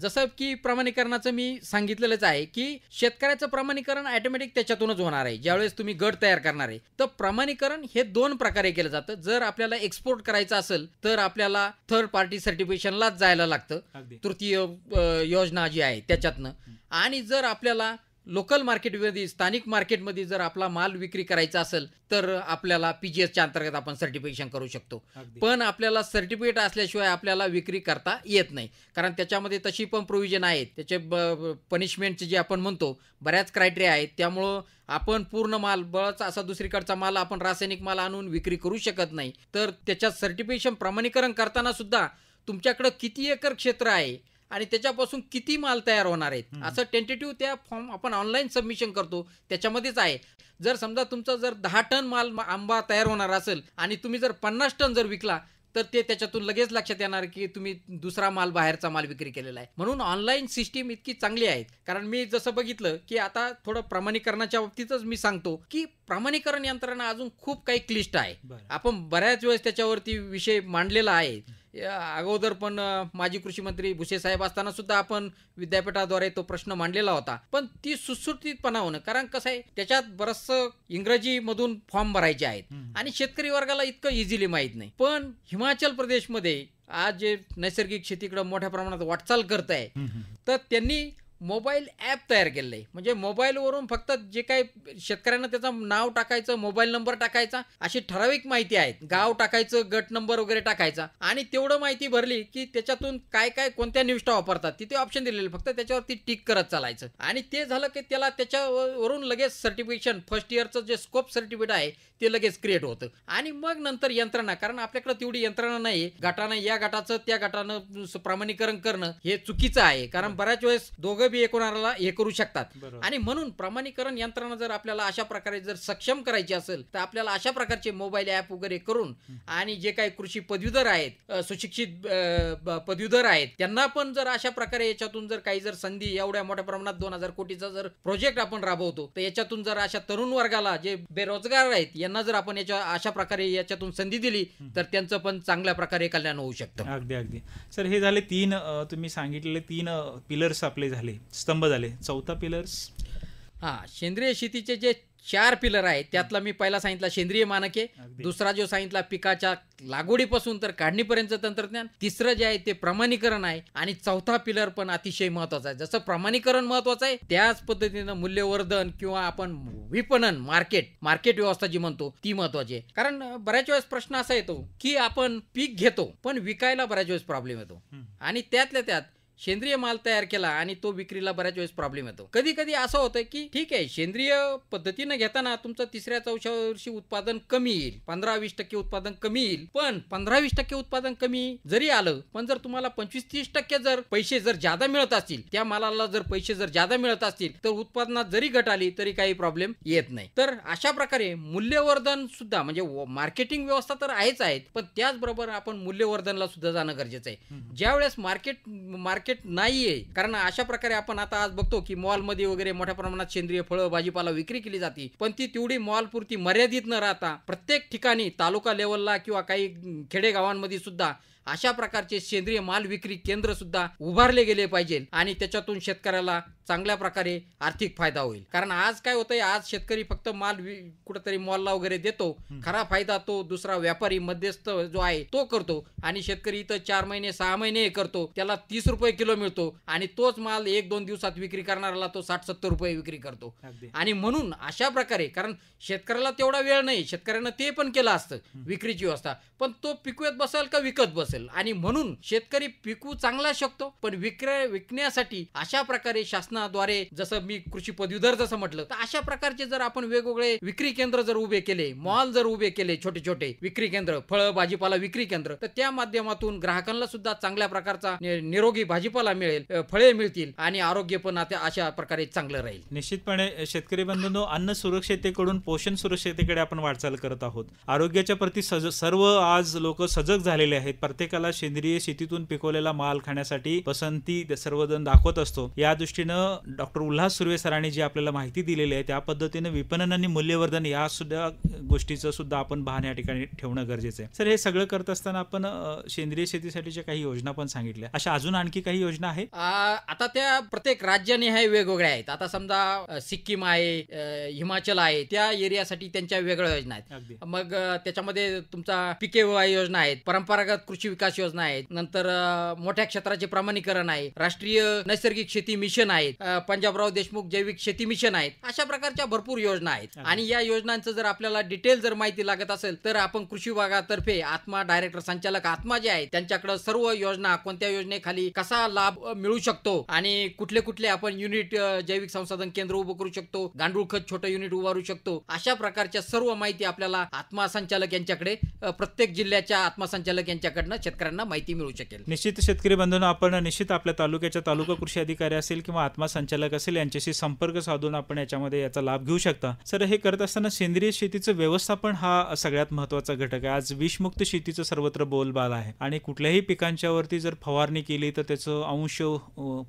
जसं की प्रमाणीकरणाचं मी सांगितलेलंच आहे की शेतकऱ्याचं प्रमाणीकरण ऑटोमॅटिक त्याच्यातूनच होणार आहे. ज्यावेळेस तुम्ही गट तयार करणार आहे तर प्रमाणीकरण हे 2 प्रकारे केलं जातं. जर आपल्याला एक्सपोर्ट करायचं असेल तर आपल्याला थर्ड पार्टी सर्टिफिकेशनलाच जायला लागतं, तृतीय योजना जी आहे त्याच्यातनं. आणि जर आपल्याला लोकल मार्केटमध्ये, स्थानिक मार्केटमध्ये जर आपला माल विक्री करायचा असेल तर आपल्याला पीजीएसच्या अंतर्गत आपण सर्टिफिकेशन करू शकतो. पण आपल्याला सर्टिफिकेट असल्याशिवाय आपल्याला विक्री करता येत नाही, कारण त्याच्यामध्ये तशी पण प्रोव्हिजन आहेत. त्याचे पनिशमेंटचे जे आपण म्हणतो बऱ्याच क्रायटेरिया आहेत. त्यामुळं आपण पूर्ण माल बळच असा दुसरीकडचा माल आपण रासायनिक माल आणून विक्री करू शकत नाही. तर त्याच्यात सर्टिफिकेशन प्रमाणीकरण करताना सुद्धा तुमच्याकडं किती एकर क्षेत्र आहे आणि त्याच्यापासून किती माल तयार होणार आहेत असं टेंटेटिव्ह त्या फॉर्म आपण ऑनलाईन सबमिशन करतो त्याच्यामध्येच आहे. जर समजा तुमचा जर 10 टन माल आंबा तयार होणार असेल आणि तुम्ही जर 50 टन जर विकला तर ते त्याच्यातून लगेच लक्षात येणार की तुम्ही दुसरा माल, बाहेरचा माल विक्री केलेला आहे. म्हणून ऑनलाईन सिस्टीम इतकी चांगली आहे. कारण मी जसं बघितलं की आता थोडं प्रमाणीकरणाच्या बाबतीतच मी सांगतो की प्रमाणीकरण यंत्रणा अजून खूप काही क्लिष्ट आहे. आपण बऱ्याच वेळेस त्याच्यावरती विषय मांडलेला आहे. अगोदर पण माजी कृषी मंत्री भुसे साहेब असताना सुद्धा आपण विद्यापीठाद्वारे तो प्रश्न मांडलेला होता. पण ती सुटसुटीतपणा होणं, कारण कसं आहे त्याच्यात बरंचसं इंग्रजी मधून फॉर्म भरायचे आहेत आणि शेतकरी वर्गाला इतकं इझिली माहीत नाही. पण हिमाचल प्रदेशमध्ये आज जे नैसर्गिक शेतीकडे मोठ्या प्रमाणात वाटचाल करत आहे तर त्यांनी मोबाईल ॲप तयार केलेलं आहे. म्हणजे मोबाईलवरून फक्त जे काही शेतकऱ्यांना त्याचं नाव टाकायचं, मोबाईल नंबर टाकायचा, अशी ठराविक माहिती आहे. गाव टाकायचं, गट नंबर वगैरे टाकायचा आणि तेवढं माहिती भरली की त्याच्यातून काय काय कोणत्या निविष्ठा वापरतात तिथे ऑप्शन दिलेले, फक्त त्याच्यावरती टिक करत चालायचं. आणि ते झालं की त्याला त्याच्यावरून लगेच सर्टिफिकेशन, फर्स्ट इयरचं जे स्कोप सर्टिफिकेट आहे ते लगेच क्रिएट होतं. आणि मग नंतर यंत्रणा, कारण आपल्याकडे तेवढी यंत्रणा नाही, गटानं या गटाचं त्या गटानं प्रमाणीकरण करणं हे चुकीचं आहे. कारण बऱ्याच वेळेस दोघं बी कोणाला हे करू शकतात. आणि म्हणून प्रमाणीकरण यंत्रणा जर आपल्याला अशा प्रकारे जर सक्षम करायची असेल तर आपल्याला अशा प्रकारचे मोबाईल ॲप वगैरे करून आणि जे काही कृषी पदवीधर आहेत, सुशिक्षित पदवीधर आहेत, त्यांना पण जर अशा प्रकारे याच्यातून जर काही जर संधी, एवढ्या मोठ्या प्रमाणात 2000 कोटीचा जर प्रोजेक्ट आपण राबवतो तर याच्यातून जर अशा तरुण वर्गाला जे बेरोजगार आहेत यांना जर आपण अशा प्रकारे याच्यातून संधी दिली तर त्यांचं पण चांगल्या प्रकारे कल्याण होऊ शकतं. अगदी अगदी सर, हे झाले 3 तुम्ही सांगितलेले 3 पिलर्स आपले झाले, स्तंभ झाले. चौथा पिलर्स सेंद्रिय शेतीचे जे 4 पिलर आहेत त्यातला मी पहिला सांगितला सेंद्रिय मानके, दुसरा जो सांगितला पिकाच्या लागवडीपासून तर काढणीपर्यंत तंत्रज्ञान, तिसरं जे आहे ते प्रमाणीकरण आहे आणि चौथा पिलर पण अतिशय महत्वाचा आहे. जसं प्रमाणीकरण महत्वाचं आहे त्याच पद्धतीनं मूल्यवर्धन किंवा आपण विपणन, मार्केट व्यवस्था जी म्हणतो ती महत्वाची आहे. कारण बऱ्याच वेळेस प्रश्न असा येतो की आपण पीक घेतो पण विकायला बऱ्याच वेळेस प्रॉब्लेम येतो आणि त्यातल्या त्यात सेंद्रिय माल तयार केला आणि तो विक्रीला बऱ्याच वेळेस प्रॉब्लेम येतो. कधी कधी असं होतं की ठीक आहे सेंद्रिय पद्धतीनं घेताना तुमचं 3-4 वर्षी उत्पादन कमी येईल, 15-20% उत्पादन कमी येईल. पण 15-20% उत्पादन कमी जरी आलं पण जर तुम्हाला 25-30% जर पैसे जर जादा मिळत असतील, त्या मालाला जर पैसे जर जादा मिळत असतील तर उत्पादनात जरी घट आली तरी काही प्रॉब्लेम येत नाही. तर अशा प्रकारे मूल्यवर्धन सुद्धा, म्हणजे मार्केटिंग व्यवस्था तर आहेच आहेत पण त्याचबरोबर आपण मूल्यवर्धनला सुद्धा जाणं गरजेचं आहे. ज्यावेळेस मार्केट नाहीये, कारण अशा प्रकारे आपण आता आज बघतो की मॉलमध्ये वगैरे मोठ्या प्रमाणात सेंद्रिय फळं, भाजीपाला विक्री केली जाते, पण ती तेवढी मॉल पुरती मर्यादित न राहता प्रत्येक ठिकाणी तालुका लेवलला किंवा काही खेडेगावांमध्ये सुद्धा अशा प्रकारचे सेंद्रिय माल विक्री केंद्र सुद्धा उभारले गेले पाहिजे आणि त्याच्यातून शेतकऱ्याला चांगल्या प्रकारे आर्थिक फायदा होईल. कारण आज काय होतंय, आज शेतकरी फक्त माल कुठेतरी मॉलला वगैरे देतो, खरा फायदा तो दुसरा व्यापारी मध्यस्थ जो आहे तो करतो आणि शेतकरी इथं 4 महिने 6 महिने करतो, त्याला 30 रुपये किलो मिळतो आणि तोच माल 1-2 दिवसात विक्री करणाऱ्याला तो 60-70 रुपये विक्री करतो. आणि म्हणून अशा प्रकारे, कारण शेतकऱ्याला तेवढा वेळ नाही, शेतकऱ्यानं ते पण केलं असतं विक्रीची व्यवस्था, पण तो पिकवत बसेल का विकत बसेल. आणि म्हणून शेतकरी पिकवू चांगला शकतो पण विकण्यासाठी अशा प्रकारे शासनाद्वारे, जसं मी कृषी पदवीधर जसं म्हटलं, तर अशा प्रकारचे जर आपण वेगवेगळे विक्री केंद्र जर उभे केले, मॉल जर उभे केले, छोटे छोटे विक्री केंद्र, फळं भाजीपाला विक्री केंद्र, तर त्या माध्यमातून ग्राहकांना सुद्धा चांगल्या प्रकारचा निरोगी भाजीपाला मिळेल, फळे मिळतील आणि आरोग्य पण अशा प्रकारे चांगलं राहील. निश्चितपणे शेतकरी बंधूंनो, अन्न सुरक्षिततेकडून पोषण सुरक्षिततेकडे आपण वाटचाल करत आहोत. आरोग्याच्या प्रती सर्व आज लोक सजग झालेले आहेत. प्रत्येकाला सेंद्रिय शेतीतून पिकवलेला माल खाण्यासाठी पसंती सर्वजण दाखवत असतो. या दृष्टीनं डॉक्टर उल्हास सुर्वे सरांनी जी आपल्याला माहिती दिलेली आहे त्या पद्धतीने विपणन आणि मूल्यवर्धन या सुद्धा गोष्टीचं सुद्धा आपण भान या ठिकाणी ठेवणं गरजेचं आहे. सर, हे सगळं करत असताना आपण सेंद्रिय शेतीसाठीच्या काही योजना पण सांगितल्या, अशा अजून आणखी काही योजना आहेत? आता त्या प्रत्येक राज्याने हे वेगवेगळ्या आहेत. आता समजा सिक्कीम आहे, हिमाचल आहे, त्या एरियासाठी त्यांच्या वेगळ्या योजना आहेत. मग त्याच्यामध्ये तुमचा PKVY योजना आहेत, परंपरागत कृषी विकास योजना आहेत, नंतर मोठ्या क्षेत्राचे प्रमाणीकरण आहे, राष्ट्रीय नैसर्गिक शेती मिशन आहेत, पंजाबराव देशमुख जैविक शेती मिशन आहेत. अशा प्रकारच्या भरपूर योजना आहेत. आणि या योजनांचं जर आपल्याला डिटेल जर माहिती लागत असेल तर आपण कृषी विभागातर्फे आत्मा डायरेक्टर संचालक आत्मा जे आहेत त्यांच्याकडे सर्व योजना, कोणत्या योजनेखाली कसा लाभ मिळू शकतो आणि कुठले कुठले आपण युनिट जैविक संसाधन केंद्र उभं करू शकतो, गांडूळ खत छोटं युनिट उभारू शकतो, अशा प्रकारच्या सर्व माहिती आपल्याला आत्मा संचालक यांच्याकडे, प्रत्येक जिल्ह्याच्या आत्मा संचालक यांच्याकडनं शेतकऱ्यांना माहिती मिळू शकेल. निश्चित शेतकरी बंधूंनो, आपण निश्चित आपल्या तालुक्याच्या तालुका कृषी अधिकारी असेल किंवा आत्मा संचालक असेल यांच्याशी संपर्क साधून आपण याच्यामध्ये याचा लाभ घेऊ शकता. सर, हे करत असताना सेंद्रिय शेतीचं व्यवस्थापन हा सगळ्यात महत्त्वाचा घटक आहे. आज विषमुक्त शेतीचं सर्वत्र बोलबाला आहे आणि कुठल्याही पिकांच्या वरती जर फवारणी केली तर त्याचं अंश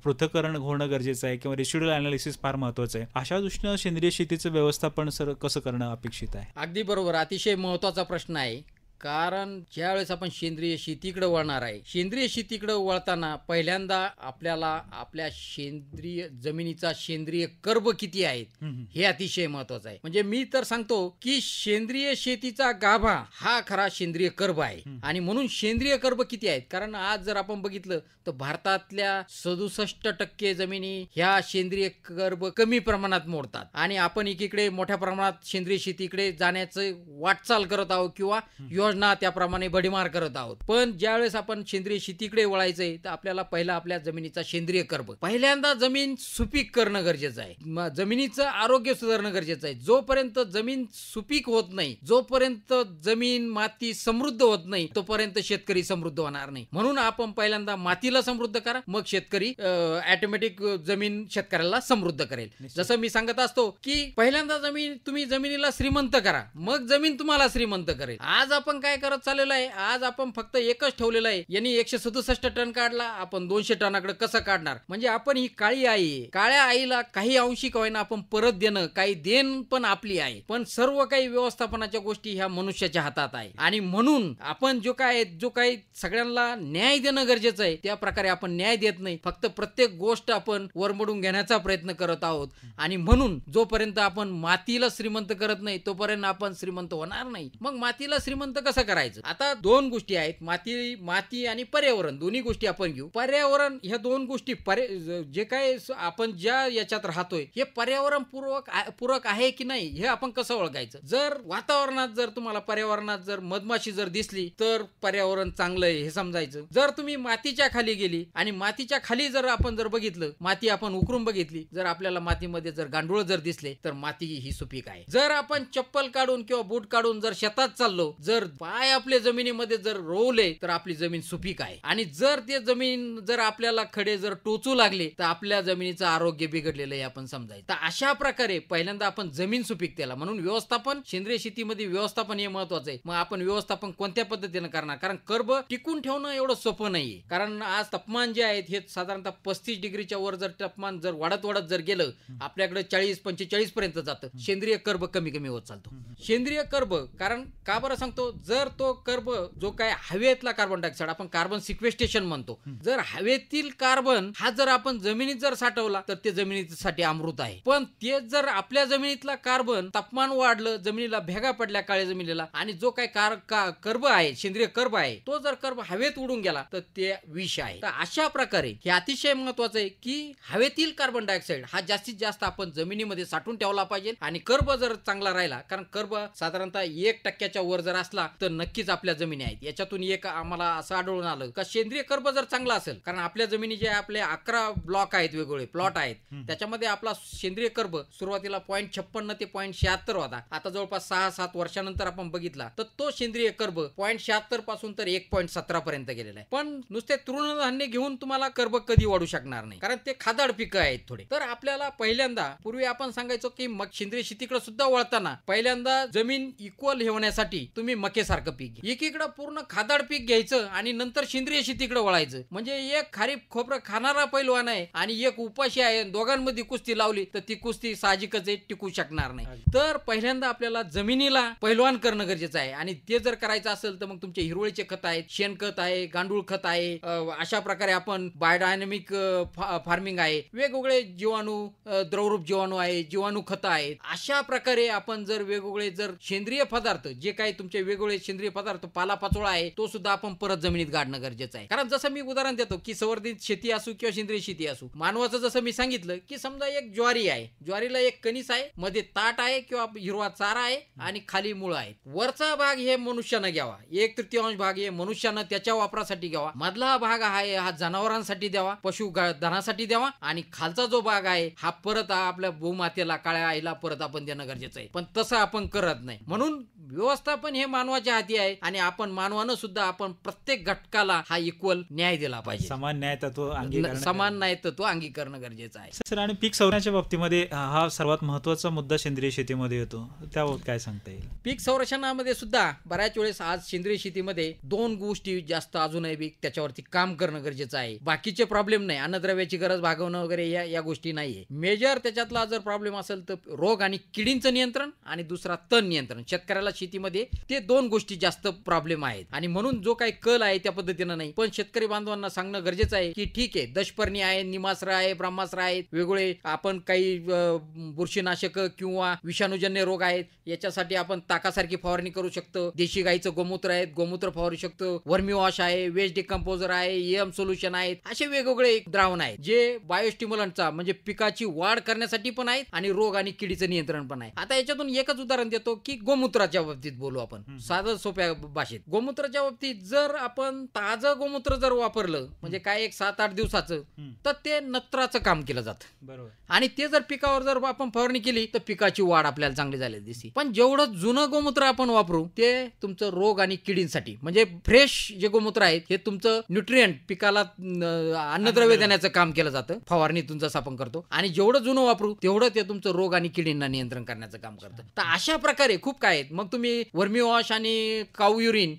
पृथक्करण होणं गरजेचं आहे किंवा रेसिड्युअल अनालिसिस फार महत्त्वाचं आहे. अशा दृष्टीनं सेंद्रिय शेतीचं व्यवस्थापन सर कसं करणं अपेक्षित आहे? अगदी बरोबर, अतिशय महत्त्वाचा प्रश्न आहे. कारण ज्यावेळेस आपण सेंद्रिय शेतीकडे वळणार आहे, सेंद्रिय शेतीकडे वळताना पहिल्यांदा आपल्याला आपल्या सेंद्रिय जमिनीचा सेंद्रिय कर्ब किती आहेत हे अतिशय महत्वाचं आहे. म्हणजे मी तर सांगतो की सेंद्रिय शेतीचा गाभा हा खरा सेंद्रिय कर्ब आहे. आणि म्हणून सेंद्रिय कर्ब किती आहेत, कारण आज जर आपण बघितलं तर भारतातल्या 67% जमिनी ह्या सेंद्रिय कर्ब कमी प्रमाणात मोडतात आणि आपण एकीकडे मोठ्या प्रमाणात सेंद्रिय शेतीकडे जाण्याचं वाटचाल करत आहोत किंवा योजना त्याप्रमाणे भडीमार करत आहोत. पण ज्यावेळेस आपण सेंद्रिय शेतीकडे वळायचंय तर आपल्याला पहिला आपल्या जमिनीचा सेंद्रिय कर्ब, पहिल्यांदा जमीन सुपीक करणं गरजेचं आहे, जमिनीचं आरोग्य सुधारणं गरजेचं आहे. जोपर्यंत जमीन सुपीक होत नाही, जोपर्यंत जमीन माती समृद्ध होत नाही, तोपर्यंत शेतकरी समृद्ध होणार नाही. म्हणून आपण पहिल्यांदा मातीला समृद्ध करा, मग शेतकरी ऑटोमॅटिक जमीन शेतकऱ्याला समृद्ध करेल. जसं मी सांगत असतो की पहिल्यांदा तुम्ही जमिनीला श्रीमंत करा, मग जमीन तुम्हाला श्रीमंत करेल. आज आपण काय करत चाललेलो आहे, आज आपण फक्त एकच ठेवलेलं आहे, यांनी 167 टन काढला, आपण 200 टनाकडे कसं काढणार. म्हणजे आपण ही काळी आई आहे, काळ्या आईला काही अंशी होईना आपण परत देणं, काही देण पण आपली आहे. पण सर्व काही व्यवस्थापनाच्या गोष्टी ह्या मनुष्याच्या हातात आहे. आणि म्हणून आपण जो काही सगळ्यांना न्याय देणं गरजेचं आहे, त्या प्रकारे आपण न्याय देत नाही, फक्त प्रत्येक गोष्ट आपण वरमडून घेण्याचा प्रयत्न करत आहोत. आणि म्हणून जोपर्यंत आपण मातीला श्रीमंत करत नाही तोपर्यंत आपण श्रीमंत होणार नाही. मग मातीला श्रीमंत कसं करायचं? आता दोन गोष्टी आहेत, माती आणि पर्यावरण, दोन्ही गोष्टी आपण घेऊ. पर्यावरण ह्या दोन गोष्टी, जे काय आपण ज्या याच्यात राहतोय हे पर्यावरण पूरक आहे की नाही हे आपण कसं ओळखायचं? जर वातावरणात जर तुम्हाला पर्यावरणात जर मधमाशी जर दिसली तर पर्यावरण चांगलं आहे हे समजायचं. जर तुम्ही मातीच्या खाली गेली आणि मातीच्या खाली जर आपण जर बघितलं, माती आपण उकरून बघितली, जर आपल्याला मातीमध्ये जर गांडूळ जर दिसले तर माती ही सुपीक आहे. जर आपण चप्पल काढून किंवा बूट काढून जर शेतात चाललो, जर पाय आपल्या जमिनीमध्ये जर रोवले तर आपली जमीन सुपीक आहे. आणि जर ते जमीन जर आपल्याला खडे जर टोचू लागले तर आपल्या जमिनीचं आरोग्य बिघडलेलं आहे आपण समजायचं. तर अशा प्रकारे पहिल्यांदा आपण जमीन सुपीकतेला, म्हणून व्यवस्थापन सेंद्रिय शेतीमध्ये व्यवस्थापन हे महत्वाचं आहे. मग आपण व्यवस्थापन कोणत्या पद्धतीने करणार? कारण कर्ब टिकून ठेवणं एवढं सोपं नाहीये. कारण आज तापमान जे आहेत हे साधारणतः 35 डिग्रीच्या वर जर तापमान जर वाढत जर गेलं, आपल्याकडे 40-45 पर्यंत जातं, सेंद्रिय कर्ब कमी होत चालतो. सेंद्रिय कर्ब कारण का बरं सांगतो, जर तो कर्ब जो काय हवेतला कार्बन डायऑक्साईड आपण कार्बन सिक्वेस्टेशन म्हणतो, जर हवेतील कार्बन हा जर आपण जमिनीत जर साठवला तर ते जमिनीसाठी अमृत आहे. पण ते जर आपल्या जमिनीतला कार्बन तापमान वाढलं, जमिनीला भेगा पडल्या काळ्या जमिनीला, आणि जो काय कर्ब आहे, सेंद्रिय कर्ब आहे, तो जर कर्ब हवेत उडून गेला तर ते विष आहे. तर अशा प्रकारे हे अतिशय महत्वाचं आहे की हवेतील कार्बन डायऑक्साईड हा जास्तीत जास्त आपण जमिनीमध्ये साठवून ठेवला पाहिजे. आणि कर्ब जर चांगला राहिला, कारण कर्ब साधारणतः 1% वर जर असला तर नक्कीच आपल्या जमिनी आहेत. याच्यातून एक आम्हाला असं आढळून आलं का सेंद्रिय कर्ब जर चांगला असेल, कारण आपल्या जमिनी जे आपले 11 ब्लॉक आहेत, वेगवेगळे प्लॉट आहेत, त्याच्यामध्ये आपला सेंद्रिय कर्ब सुरुवातीला 0.56 ते 0.76 होता. आता जवळपास 6-7 वर्षानंतर आपण बघितला तर तो सेंद्रिय कर्ब 0.76 पासून तर 1.17 पर्यंत गेलेला आहे. पण नुसते तृणधान्य घेऊन तुम्हाला कर्ब कधी वाढू शकणार नाही, कारण ते खादाड पिकं आहेत थोडे. तर आपल्याला पहिल्यांदा, पूर्वी आपण सांगायचो की मग सेंद्रिय शेतीकडे सुद्धा वळताना पहिल्यांदा समजा जमीन इक्वल होण्यासाठी तुम्ही मकेसारखं पीक घ्या, एकीकडे पूर्ण खादाड पीक घ्यायचं आणि नंतर सेंद्रिय शेतीकडे वळायचं. म्हणजे एक खरीप खोबरं खाणारा पैलवान आहे आणि एक उपाशी आहे, दोघांमध्ये कुस्ती लावली तर ती कुस्ती साहजिकच टिकू शकणार नाही. तर पहिल्यांदा आपल्याला जमिनीला पैलवान करणं गरजेचं आहे आणि ते जर करायचं असेल तर मग तुमचे हिरवळीचे खत आहेत, शेणखत आहे, गांडूळ खत आहे, अशा प्रकारे आपण बायोडायनामिक फार्मिंग आहे, वेगवेगळे जीवाणू, द्रवरूप जीवाणू आहे, जीवाणू खत आहेत. अशा प्रकारे आपण जर वेगवेगळे जर सेंद्रिय पदार्थ जे काही तुमचे वेगवेगळे सेंद्रिय पदार्थ, पालापाचोळा आहे तो सुद्धा आपण परत जमिनीत गाडणं गरजेचं आहे. कारण जसं मी उदाहरण देतो की संवर्धित शेती असू किंवा सेंद्रिय शेती असू, मानवाचं जसं मी सांगितलं की समजा एक ज्वारी आहे, ज्वारीला एक कणीस आहे, मध्ये ताट आहे किंवा हिरवा चारा आहे आणि खाली मुळ आहे. वरचा भाग हे मनुष्यानं घ्यावा, 1/3 भाग हे मनुष्यानं त्याच्या वापरासाठी घ्यावा, मधला भाग आहे हा जनावरांसाठी द्यावा, पशु धनासाठी द्यावा आणि खालचा जो भाग आहे हा परत आपल्या भूमातेला, काळ्या आईला परत आपण देणं गरजेचं आहे. पण तसं आपण करत नाही. म्हणून व्यवस्थापन हे मानवाच्या हाती आहे आणि आपण मानवानं सुद्धा आपण प्रत्येक घटकाला हा इक्वल न्याय दिला पाहिजे, समान न्याय तत्व अंगीकरणं गरजेचं आहे. सर, आणि पीक संरक्षणाच्या बाबतीमध्ये हा सर्वात महत्वाचा मुद्दा सेंद्रिय शेतीमध्ये येतो, त्याबाबत काय सांगता येईल? पीक संरक्षणामध्ये सुद्धा बऱ्याच वेळेस आज सेंद्रिय शेतीमध्ये 2 गोष्टी जास्त अजूनही त्याच्यावरती काम करणं गरजेचं आहे. बाकीचे प्रॉब्लेम नाही, अन्नद्रव्याची गरज भागवणं वगैरे या गोष्टी नाहीये. मेजर त्याच्यातला जर प्रॉब्लेम असेल तर रोग आणि किडींचं नियंत्रण आणि दुसरा तण नियंत्रण. शेतकऱ्याला शेतीमध्ये ते 2 गोष्टी जास्त प्रॉब्लेम आहेत आणि म्हणून जो काही कल आहे त्या पद्धतीनं नाही. पण शेतकरी बांधवांना सांगणं गरजेचं आहे की ठीक आहे, दशपर्णी आहे, निमास्त्र आहे, ब्रह्मास्त्र आहेत, वेगवेगळे आपण काही बुरशीनाशक किंवा विषाणूजन्य रोग आहेत, याच्यासाठी आपण ताकासारखी फवारणी करू शकतो. देशी गाईचं गोमूत्र आहे, गोमूत्र फवारू शकतो. वर्मी वॉश आहे, वेस्ट डिकम्पोजर आहे, एम सोल्युशन आहेत. असे वेगवेगळे द्रावण आहेत जे बायोस्टिम्युलंटचा म्हणजे पिकाची वाढ करण्यासाठी पण आहेत आणि रोग आणि किडीचं नियंत्रण पण आहे. आता याच्यातून एकच उदाहरण देतो की गोमूत्राच्या बाबतीत बोलू आपण साधं सोप्या भाषेत. गोमूत्राच्या बाबतीत जर आपण ताजं गोमूत्र जर वापरलं म्हणजे काय एक 7-8 दिवसाचं, तर ते नत्राचं काम केलं जातं. बरोबर. आणि ते जर पिकावर जर आपण फवारणी केली तर पिकाची वाढ आपल्याला चांगली झालेली दिसते. पण जेवढं जुनं गोमूत्र आपण वापरू ते तुमचं रोग आणि किडींसाठी म्हणजे फ्रेश जे गोमूत्र आहेत हे तुमचं न्यूट्रिएंट पिकाला अन्नद्रव्य देण्याचं काम केलं जातं फवारणीतून जसं आपण करतो. आणि जेवढं जुनं वापरू तेवढं ते तुमचं रोग आणि किडींना नियंत्रण करण्याचं काम करतं. तर अशा प्रकारे खूप काय आहेत. मग तुम्ही वर्मी वॉश आणि काऊ युरिन,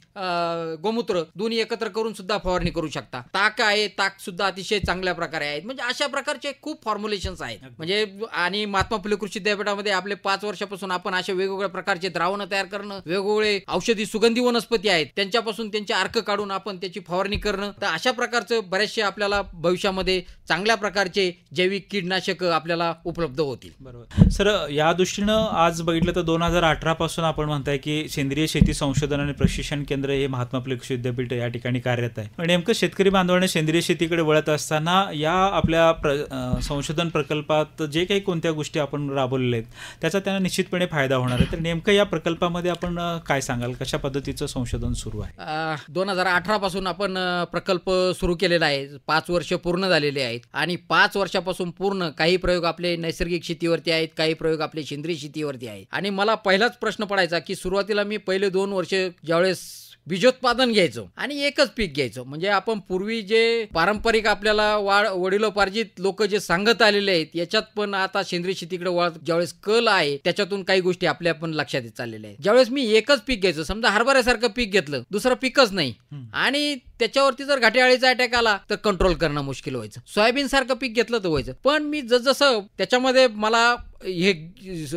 गोमूत्र दोन्ही एकत्र करून सुद्धा फवारणी करू शकता. ताक आहे, ताक सुद्धा अतिशय चांगल्या प्रकारे आहेत. म्हणजे अशा प्रकारचे खूप फॉर्म्युलेशन्स आहेत. म्हणजे आणि महात्मा फुले कृषी विद्यापीठामध्ये आपले 5 वर्षापासून आपण अशा वेगवेगळ्या प्रकारचे द्रावण तयार करणं, वेगवेगळे औषधी सुगंधी वनस्पती आहेत त्यांच्यापासून त्यांचे अर्क काढून आपण त्याची फवारणी करणं. तर अशा प्रकारचं बरेचसे आपल्याला भविष्यामध्ये चांगल्या प्रकारचे जैविक कीटनाशक आपल्याला उपलब्ध होतील. बरोबर. सर, या दृष्टीनं आज बघितलं तर 2018 पासून आपण म्हणताय की सेंद्रिय शेती संशोधन आणि प्रशिक्षण केंद्र हे महात्मा फुले कृषी विद्यापीठ या ठिकाणी कार्यरत आहे. नेमकं शेतकरी बांधवांनी सेंद्रिय शेतीकडे वळत असताना या आपल्या संशोधन प्रकल्पात जे काही कोणत्या गोष्टी आपण राबवलेल्या आहेत त्याचा त्यांना निश्चितपणे फायदा होणार आहे. तर नेमकं या प्रकल्पामध्ये आपण काय सांगाल, कशा पद्धतीचं संशोधन सुरू आहे? 2018 पासून आपण प्रकल्प सुरू केलेला आहे. 5 वर्ष पूर्ण झालेले आहेत आणि 5 वर्षापासून पूर्ण काही प्रयोग आपले नैसर्गिक शेतीवरती आहेत, काही प्रयोग आपले सेंद्रिय शेतीवरती आहेत. आणि मला पहिलाच प्रश्न पडायचा की सुरुवातीला मी पहिले 2 वर्ष ज्यावेळेस बीजोत्पादन घ्यायचो आणि एकच पीक घ्यायचो. म्हणजे आपण पूर्वी जे पारंपरिक आपल्याला वडिलोपार्जित लोक जे सांगत आलेले आहेत याच्यात पण आता सेंद्रिय शेतीकडे ज्यावेळेस कल आहे त्याच्यातून काही गोष्टी आपल्या पण लक्षात येत चाललेल्या आहेत. ज्यावेळेस मी एकच पीक घ्यायचो, समजा हरभऱ्यासारखं पीक घेतलं, दुसरं पीकच नाही आणि त्याच्यावरती जर घाटेआळीचा अटॅक आला तर कंट्रोल करणं मुश्किल व्हायचं. सोयाबीन सारखं पीक घेतलं तर व्हायचं. पण मी जसं त्याच्यामध्ये मला हे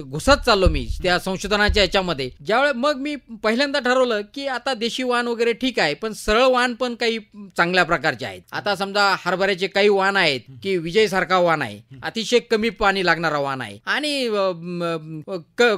घुसत चाललो मी त्या संशोधनाच्या याच्यामध्ये, ज्यावेळेस मग मी पहिल्यांदा ठरवलं की आता देशी वाण वगैरे ठीक आहे पण सरळ वाण पण काही चांगल्या प्रकारचे आहेत. आता समजा हरभऱ्याचे काही वाण आहेत की विजय सारखा वाण आहे, अतिशय कमी पाणी लागणारा वाण आहे आणि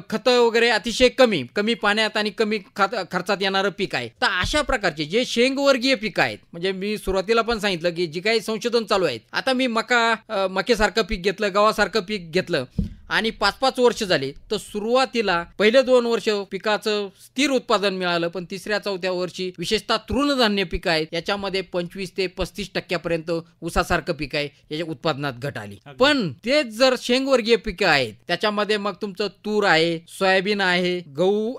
खत वगैरे अतिशय कमी पाण्यात आणि कमी खर्चात येणारं पीक आहे. तर अशा प्रकारचे जे शेंगवर्गीय पीक आहेत, म्हणजे मी सुरुवातीला पण सांगितलं की जी काही संशोधन चालू आहेत, आता मी मकेसारखं पीक घेतलं, गव्हासारखं पीक घेतलं आणि 5-5 वर्ष झाली. तर सुरुवातीला पहिले 2 वर्ष पिकाचं स्थिर उत्पादन मिळालं, पण 3-4 वर्षी विशेषतः तृणधान्य पीक आहेत याच्यामध्ये 25 ते 35% ऊसासारखं पीक आहे याच्या उत्पादनात घट आली. पण तेच जर शेंगवर्गीय पिकं आहेत त्याच्यामध्ये मग तुमचं तूर आहे, सोयाबीन आहे, गहू,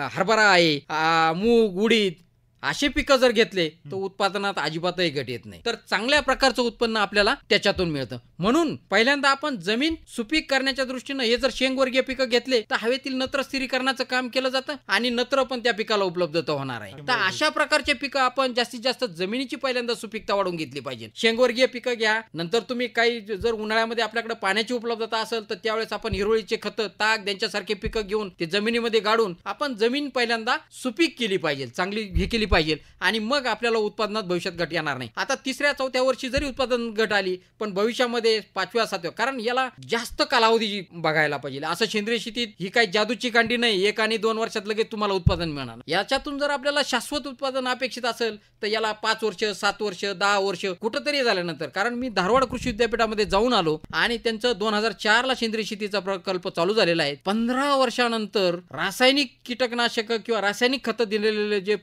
हरभरा आहे, मूग, उडीद असे पिकं जर घेतले तर उत्पादनात अजिबातही घट येत नाही. तर चांगल्या प्रकारचं उत्पन्न आपल्याला त्याच्यातून मिळतं. म्हणून पहिल्यांदा आपण जमीन सुपीक करण्याच्या दृष्टीनं हे जर शेंगवर्गीय पिकं घेतले तर हवेतील नत्र स्थिरीकरणाचं काम केलं जातं आणि नत्र पण त्या पिकाला उपलब्ध होणार आहे. तर अशा प्रकारचे पिकं आपण जास्तीत जास्त जमिनीची पहिल्यांदा सुपीकता वाढवून घेतली पाहिजे. शेंगवर्गीय पिकं घ्या. नंतर तुम्ही काही जर उन्हाळ्यामध्ये आपल्याकडे पाण्याची उपलब्धता असेल तर त्यावेळेस आपण हिरवळीचे खतं, ताक यांच्यासारखे पिकं घेऊन ते जमिनीमध्ये गाडून आपण जमीन पहिल्यांदा सुपीक केली पाहिजे, चांगली हे केली पाहिजे आणि मग आपल्याला उत्पादनात भविष्यात घट येणार नाही. आता 3ऱ्या-4थ्या वर्षी जरी उत्पादन घट आली पण भविष्यामध्ये 5व्या-7व्या, कारण याला जास्त कालावधी बघायला पाहिजे. असं सेंद्रिय शेतीत ही काही जादूची कांडी नाही, 1 आणि 2 वर्षात लगेच तुम्हाला उत्पादन मिळणार. याच्यातून जर आपल्याला शाश्वत उत्पादन अपेक्षित असेल तर याला 5 वर्ष, 7 वर्ष, 10 वर्ष कुठंतरी झाल्यानंतर, कारण मी धारवाड कृषी विद्यापीठामध्ये जाऊन आलो आणि त्यांचं 2004ला सेंद्रिय शेतीचा प्रकल्प चालू झालेला आहे. 15 वर्षानंतर रासायनिक कीटकनाशक किंवा रासायनिक खतं दिलेले जे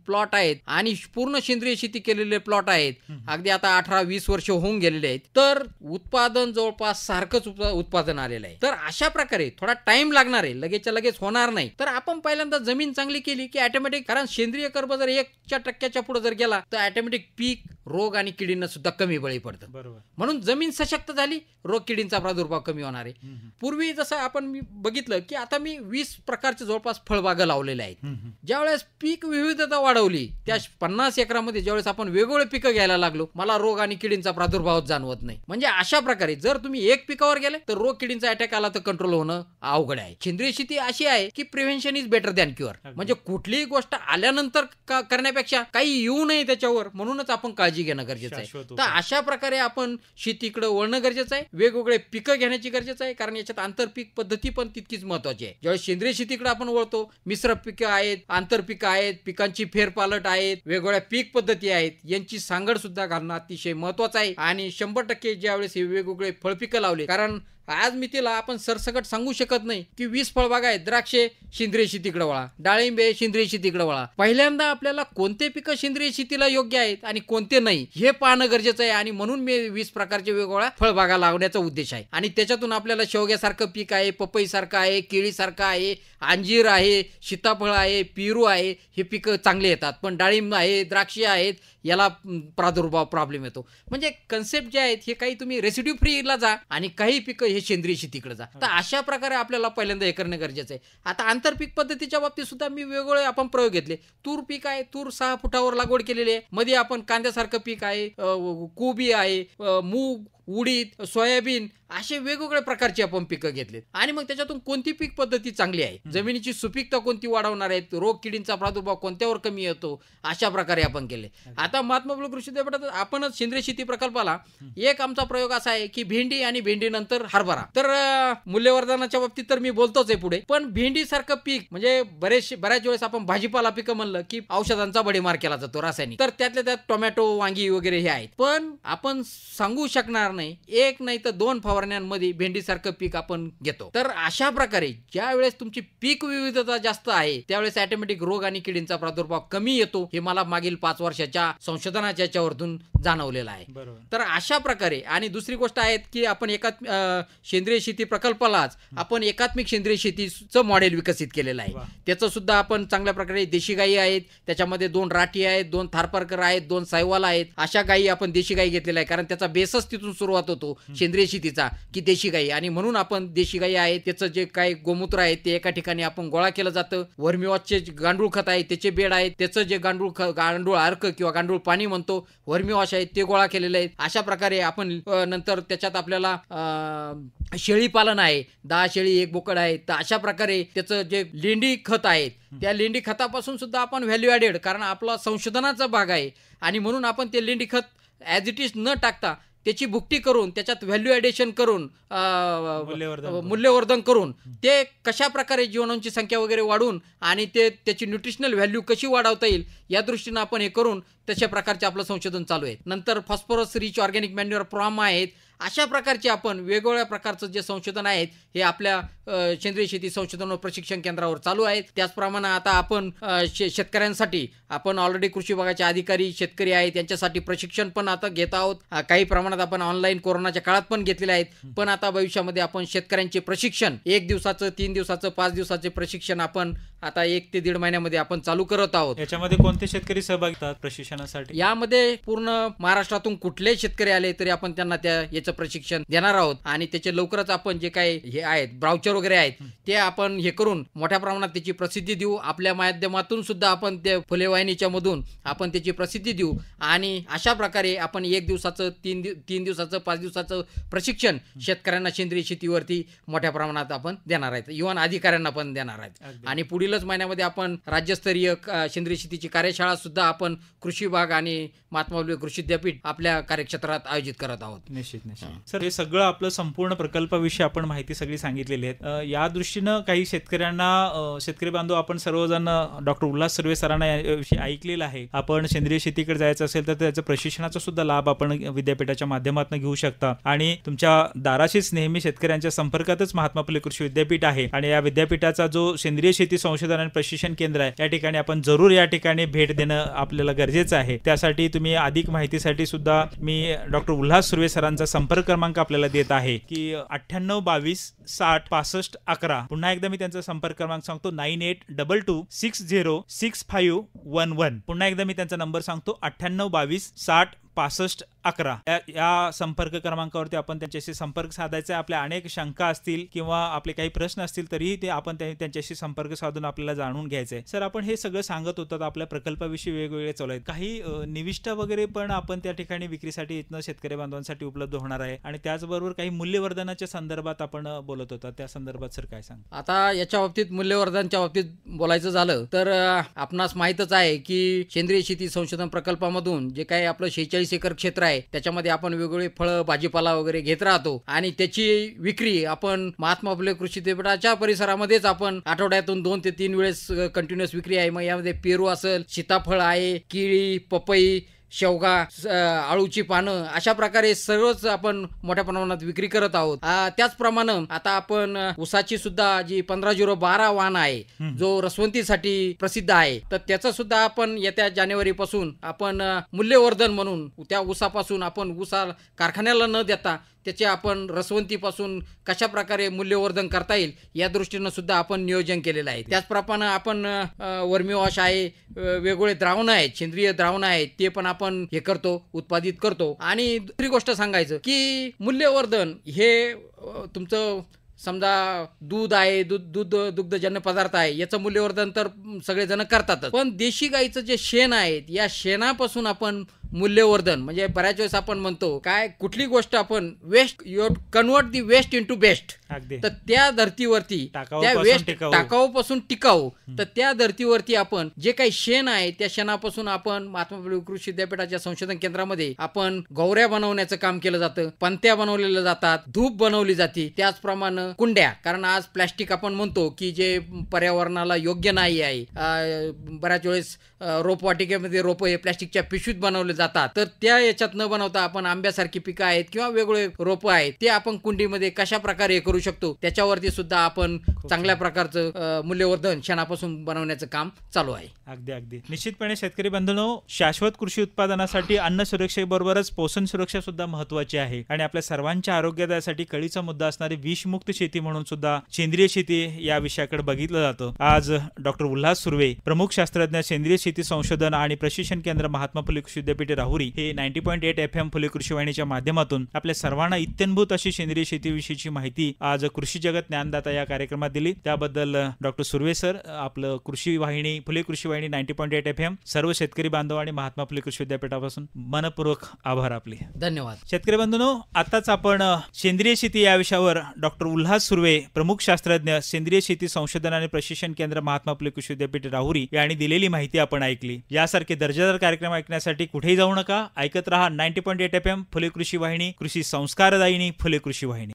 प्लॉट आहेत आणि पूर्ण सेंद्रिय शेती केलेले प्लॉट आहेत, अगदी आता 18-20 वर्ष होऊन गेलेले आहेत, तर उत्पादन जवळपास सारखंच उत्पादन आलेलं आहे. तर अशा प्रकारे थोडा टाइम लागणार आहे, लगेचच्या लगेच होणार नाही. तर आपण पहिल्यांदा जमीन चांगली केली की ऑटोमॅटिक, कारण सेंद्रिय कर्ब जर 1% पुढे जर गेला तर ऑटोमॅटिक पीक, रोग आणि किडींना सुद्धा कमी बळी पडतं. बरोबर. म्हणून जमीन सशक्त झाली, रोग किडींचा प्रादुर्भाव कमी होणार आहे. पूर्वी जसं आपण मी बघितलं की आता मी 20 प्रकारचे जवळपास फळबागा लावलेल्या आहेत. ज्यावेळेस पीक विविधता वाढवली त्या 50 एकरामध्ये ज्यावेळेस आपण वेगवेगळे पिकं घ्यायला लागलो, मला रोग आणि किडींचा प्रादुर्भाव जाणवत नाही. म्हणजे अशा प्रकारे जर तुम्ही एक पिकावर गेले तर रोग किडींचा अटॅक आला तर कंट्रोल होणं अवघड आहे. सेंद्रिय शेती अशी आहे की prevention is better than cure. म्हणजे कुठलीही गोष्ट आल्यानंतर करण्यापेक्षा काही येऊ नये त्याच्यावर, म्हणूनच आपण काळजी घेणं गरजेचं आहे. तर अशा प्रकारे आपण शेतीकडे वळणं गरजेचं आहे. वेगवेगळे पिकं घेण्याची गरजेचं आहे, कारण याच्यात आंतरपीक पद्धती पण तितकीच महत्वाची आहे. ज्यावेळेस सेंद्रिय शेतीकडे आपण वळतो, मिश्र पिकं आहेत, आंतरपिकं आहेत, पिकांची फेरपालट आहेत, वेगवेगळ्या पीक पद्धती आहेत, यांची सांगड सुद्धा घालणं अतिशय महत्वाचं आहे. आणि 100% ज्यावेळेस हे वेगवेगळे फळपिकं लावले, कारण आज मी तिला आपण सरसकट सांगू शकत नाही की 20 फळबागा आहेत, द्राक्षे सेंद्रिय शेतीकडे वळा, डाळिंबे सेंद्रिय शेतीकडे वळा. पहिल्यांदा आपल्याला कोणते पिकं सेंद्रिय शेतीला योग्य आहेत आणि कोणते नाही हे पाहणं गरजेचं आहे. आणि म्हणून मी 20 प्रकारचे वेगवेगळ्या फळबागा लावण्याचा उद्देश आहे. आणि त्याच्यातून आपल्याला शेवग्यासारखं पीक आहे, पपईसारखं आहे, केळीसारखं आहे, अंजीर आहे, सीताफळ आहे, पेरू आहे, हे पिकं चांगले येतात. पण डाळिंब आहे, द्राक्षे आहेत, याला प्रादुर्भाव प्रॉब्लेम येतो. म्हणजे कन्सेप्ट जे आहेत हे काही तुम्ही रेसिड्यू फ्रीला जा आणि काही पिकं हे सेंद्रिय शेतीकडे जा. तर अशा प्रकारे आपल्याला पहिल्यांदा हे करणं गरजेचं आहे. आता आंतरपीक पद्धतीच्या बाबतीत सुद्धा मी वेगवेगळे आपण प्रयोग घेतले. तूर पीक आहे, तूर 6 फुटावर लागवड केलेली आहे. मध्ये आपण कांद्यासारखं पीक आहे, कोबी आहे, मूग, उडीद, सोयाबीन, असे वेगवेगळ्या प्रकारचे आपण पिकं घेतलेत. आणि मग त्याच्यातून कोणती पीक पद्धती चांगली आहे, जमिनीची सुपीकता कोणती वाढवणार आहे, रोग किडींचा प्रादुर्भाव कोणत्यावर कमी येतो, अशा प्रकारे आपण केले. आता महात्मा फुले कृषी विद्यापीठात आपणच सेंद्रिय शेती प्रकल्पाला एक आमचा प्रयोग असा आहे की भेंडी आणि भेंडीनंतर हरभरा. तर मूल्यवर्धनाच्या बाबतीत तर मी बोलतोच आहे पुढे, पण भेंडी सारखं पीक म्हणजे बऱ्याच वेळेस आपण भाजीपाला पिकं म्हणलं की औषधांचा भडीमार केला जातो, रासायनिक. तर त्यातल्या त्यात टोमॅटो, वांगी वगैरे हे आहेत. पण आपण सांगू शकणार नाही, 1 नाही तर 2 फवारण्यांमध्ये भेंडीसारखं पीक आपण घेतो. तर अशा प्रकारे ज्या वेळेस तुमची पीक विविधता जास्त आहे त्यावेळेस ऑटोमॅटिक रोग आणि किडींचा प्रादुर्भाव कमी येतो. हे मला मागील 5 वर्षाच्या संशोधनाच्या याच्यावरतून जाणवलेलं आहे. तर अशा प्रकारे. आणि दुसरी गोष्ट आहे की आपण सेंद्रिय शेती प्रकल्पालाच आपण एकात्मिक सेंद्रिय शेतीचं मॉडेल विकसित केलेलं आहे. त्याचं सुद्धा आपण चांगल्या प्रकारे, देशी गायी आहेत, त्याच्यामध्ये 2 राठी आहेत, 2 थारपारकर आहेत, 2 सायवाल आहेत, अशा गायी आपण देशी गायी घेतलेल्या आहे. कारण त्याचा बेसच तिथून सुरुवात होतो सेंद्रिय शेतीचा की देशी गायी. आणि म्हणून आपण देशी गायी आहेत, त्याचं जे काही गोमूत्र आहे ते एका ठिकाणी आपण गोळा केलं जातं. वर्मीवॉशचे गांडूळ खत आहे, त्याचे बेड आहेत, त्याचं जे गांडूळ अर्क किंवा गांडूळ पाणी म्हणतो, वर्मीवॉश आहे, ते गोळा केलेले आहेत. अशा प्रकारे आपण नंतर त्याच्यात आपल्याला शेळी पालन आहे, 10 शेळी 1 बोकड आहे. तर अशा प्रकारे त्याचं जे लेंडी खत आहे, त्या लेंडी खतापासून सुद्धा आपण व्हॅल्यू ॲडेड, कारण आपला संशोधनाचा भाग आहे आणि म्हणून आपण ते लेंडी खत ॲज इट इज न टाकता त्याची भुकटी करून त्याच्यात व्हॅल्यू ॲडिशन करून मूल्यवर्धन करून ते कशा प्रकारे जीवाणूंची संख्या वगैरे वाढवून आणि त्याची न्यूट्रिशनल व्हॅल्यू कशी वाढवता येईल या दृष्टीनं आपण हे करून तशा प्रकारचे आपलं संशोधन चालू आहे. नंतर phosphorus rich organic manure program आहेत अशा प्रकारचे आपण वेगवेगळ्या प्रकारचं जे संशोधन आहेत हे आपल्या सेंद्रिय शेती संशोधन व प्रशिक्षण केंद्रावर चालू आहेत. त्याचप्रमाणे आता आपण शेतकऱ्यांसाठी आपण ऑलरेडी कृषी विभागाचे अधिकारी शेतकरी आहेत त्यांच्यासाठी प्रशिक्षण पण आता घेत आहोत. काही प्रमाणात आपण ऑनलाईन कोरोनाच्या काळात पण घेतलेले आहेत. पण आता भविष्यामध्ये आपण शेतकऱ्यांचे प्रशिक्षण 1 दिवसाचं 3 दिवसाचं 5 दिवसाचे प्रशिक्षण आपण आता 1 ते 1.5 महिन्यामध्ये आपण चालू करत आहोत. याच्यामध्ये कोणते शेतकरी सहभागी होतात प्रशिक्षणासाठी? यामध्ये पूर्ण महाराष्ट्रातून कुठलेही शेतकरी आले तरी आपण त्यांना याचं प्रशिक्षण देणार आहोत आणि त्याचे लवकरच आपण जे काही हे आहेत ब्राउचर वगैरे आहेत ते आपण हे करून मोठ्या प्रमाणात त्याची प्रसिद्धी देऊ. आपल्या माध्यमातून सुद्धा आपण ते फुले वाहिनीच्या मधून आपण त्याची प्रसिद्धी देऊ आणि अशा प्रकारे आपण 1 दिवसाचं 3 दिवसाचं 5 दिवसाचं प्रशिक्षण शेतकऱ्यांना सेंद्रिय शेतीवरती मोठ्या प्रमाणात आपण देणार आहेत. युवा अधिकाऱ्यांना पण देणार आहेत आणि पुढीलच महिन्यामध्ये आपण राज्यस्तरीय सेंद्रिय शेतीची कार्यशाळा सुद्धा आपण कृषी विभाग आणि महात्मा फुले कृषी विद्यापीठ आपल्या कार्यक्षेत्रात आयोजित करत आहोत. निश्चित सर, हे सगळं आपलं संपूर्ण प्रकल्पाविषयी आपण माहिती सगळी सांगितलेली आहे. या दृष्टीनं काही शेतकऱ्यांना शेतकरी बांधव आपण सर्वजण डॉक्टर उल्हास सुर्वे सरांना याविषयी ऐकलेलं आहे. आपण सेंद्रिय शेतीकडे जायचं असेल तर त्याच्या प्रशिक्षणाचा सुद्धा लाभ आपण विद्यापीठाच्या माध्यमातून घेऊ शकता आणि तुमच्या दाराशीच नेहमी शेतकऱ्यांच्या संपर्कातच महात्मा फुले कृषी विद्यापीठ आहे आणि या विद्यापीठाचा जो सेंद्रिय शेती संशोधन आणि प्रशिक्षण केंद्र आहे या ठिकाणी आपण जरूर या ठिकाणी भेट देणं आपल्याला गरजेचं आहे. त्यासाठी तुम्ही अधिक माहितीसाठी सुद्धा मी डॉक्टर उल्हास सुर्वे सरांचा संपर्क क्रमांक आपल्याला देत आहे की 98 22 60 65 11. पुन्हा एकदा मी त्यांचा संपर्क क्रमांक सांगतो 9822 60 6511. पुन्हा एकदा मी त्यांचा नंबर सांगतो 98 22 60 65 11. या संपर्क क्रमांकावरती आपण त्यांच्याशी संपर्क साधायचा. आपल्या अनेक शंका असतील किंवा आपले काही प्रश्न असतील तरीही ते आपण त्यांच्याशी संपर्क साधून आपल्याला जाणून घ्यायचंय. सर, आपण हे सगळं सांगत होतात आपल्या प्रकल्पाविषयी वेगवेगळे चालू आहेत. काही निविष्ठा वगैरे पण आपण त्या ठिकाणी विक्रीसाठी इथनं शेतकरी बांधवांसाठी उपलब्ध होणार आहे आणि त्याचबरोबर काही मूल्यवर्धनाच्या संदर्भात आपण बोलत होता. त्या संदर्भात सर काय सांग? आता याच्या बाबतीत मूल्यवर्धनच्या बाबतीत बोलायचं झालं तर आपणास माहितच आहे की सेंद्रिय शेती संशोधन प्रकल्पामधून जे काही आपलं 46 एकर क्षेत्र आहे त्याच्यामध्ये आपण वेगवेगळे फळं भाजीपाला वगैरे घेत राहतो आणि त्याची विक्री आपण महात्मा फुले कृषी विद्यापीठाच्या परिसरामध्येच आपण आठवड्यातून 2 ते 3 वेळेस कंटिन्युअस विक्री आहे. मग यामध्ये पेरू असेल, सीताफळ आहे, केळी, पपई, शेवगा, आळूची पानं अशा प्रकारे सर्वच आपण मोठ्या प्रमाणात विक्री करत आहोत. त्याचप्रमाणे आता आपण ऊसाची सुद्धा जी 15/012 वाण आहे जो रसवंतीसाठी प्रसिद्ध आहे तर त्याचं सुद्धा आपण येत्या जानेवारी पासून आपण मूल्यवर्धन म्हणून त्या ऊसापासून आपण ऊसा कारखान्याला न देता त्याचे आपण रसवंतीपासून कशा प्रकारे मूल्यवर्धन करता येईल या दृष्टीनं सुद्धा आपण नियोजन केलेलं आहे. त्याचप्रमाणे आपण वर्मी वॉश आहे, वेगवेगळे द्रावण आहेत, सेंद्रिय द्रावण आहेत ते पण आपण हे करतो, उत्पादित करतो. आणि दुसरी गोष्ट सांगायचं की मूल्यवर्धन हे तुमचं समजा दूध आहे, दुग्धजन्य पदार्थ आहे याचं मूल्यवर्धन तर सगळेजण करतातच. पण देशी गाईचं जे शेण आहे या शेणापासून आपण मूल्यवर्धन म्हणजे बऱ्याच वेळेस आपण म्हणतो काय कुठली गोष्ट आपण waste you convert the waste into best. तर त्या धर्तीवरती त्या वेस्ट टाकाऊपासून टिकाऊ तर त्या धर्तीवरती आपण जे काही शेण आहे त्या शेणापासून आपण महात्मा फुले कृषी विद्यापीठाच्या संशोधन केंद्रामध्ये आपण गौऱ्या बनवण्याचं काम केलं जातं, पंत्या बनवलेल्या जातात, धूप बनवली जाते. त्याचप्रमाणे कुंड्या, कारण आज प्लास्टिक आपण म्हणतो की जे पर्यावरणाला योग्य नाही आहे. बऱ्याच वेळेस रोपवाटिकेमध्ये रोप हे प्लास्टिकच्या पिशवीत बनवले जातात तर त्या याच्यात न बनवता आपण आंब्यासारखी पिकं आहेत किंवा वेगवेगळे रोप आहेत ते आपण कुंडीमध्ये कशा प्रकारे करू शकतो त्याच्यावरती सुद्धा आपण चांगल्या प्रकारचं मूल्यवर्धन शेणापासून बनवण्याचं काम चालू आहे. अगदी निश्चितपणे शेतकरी बंधूंनो, शाश्वत कृषी उत्पादनासाठी अन्न सुरक्षेबरोबरच पोषण सुरक्षा सुद्धा महत्वाची आहे आणि आपल्या सर्वांच्या आरोग्यासाठी कळीचा मुद्दा असणारी विषमुक्त शेती म्हणून सुद्धा सेंद्रिय शेती या विषयाकडे बघितलं जातं. आज डॉक्टर उल्हास सुर्वे, प्रमुख शास्त्रज्ञ, सेंद्रिय शेती संशोधन आणि प्रशिक्षण केंद्र, महात्मा फुले कृषी विद्यापीठ राहुरी हे 90.8 FM फुले कृषी वाहिनीच्या माध्यमातून आपल्या सर्वांना इत्यंभूत अशी सेंद्रिय शेतीविषयीची माहिती आज कृषी जगत ज्ञानदाता या कार्यक्रमात दिली. त्याबद्दल डॉक्टर सुर्वे सर, आपलं कृषी वाहिनी फुले कृषी वाहिनी 90.8 FM, सर्व शेतकरी बांधव आणि महात्मा फुले कृषी विद्यापीठापासून मनपूर्वक आभार आपले. धन्यवाद. शेतकरी बंधूंनो, आताच आपण सेंद्रिय शेती या विषयावर डॉक्टर उल्हास सुर्वे, प्रमुख शास्त्रज्ञ, सेंद्रिय शेती संशोधन आणि प्रशिक्षण केंद्र, महात्मा फुले कृषी विद्यापीठ राहुरी यांनी दिलेली माहिती आपण ऐकली. यासारखे दर्जेदार कार्यक्रम ऐकण्यासाठी कुठेही जाऊ नका, ऐकत रहा 90.8 FM फुले कृषी वाहिनी, कृषी संस्कारदायिनी फुले कृषी वाहिनी.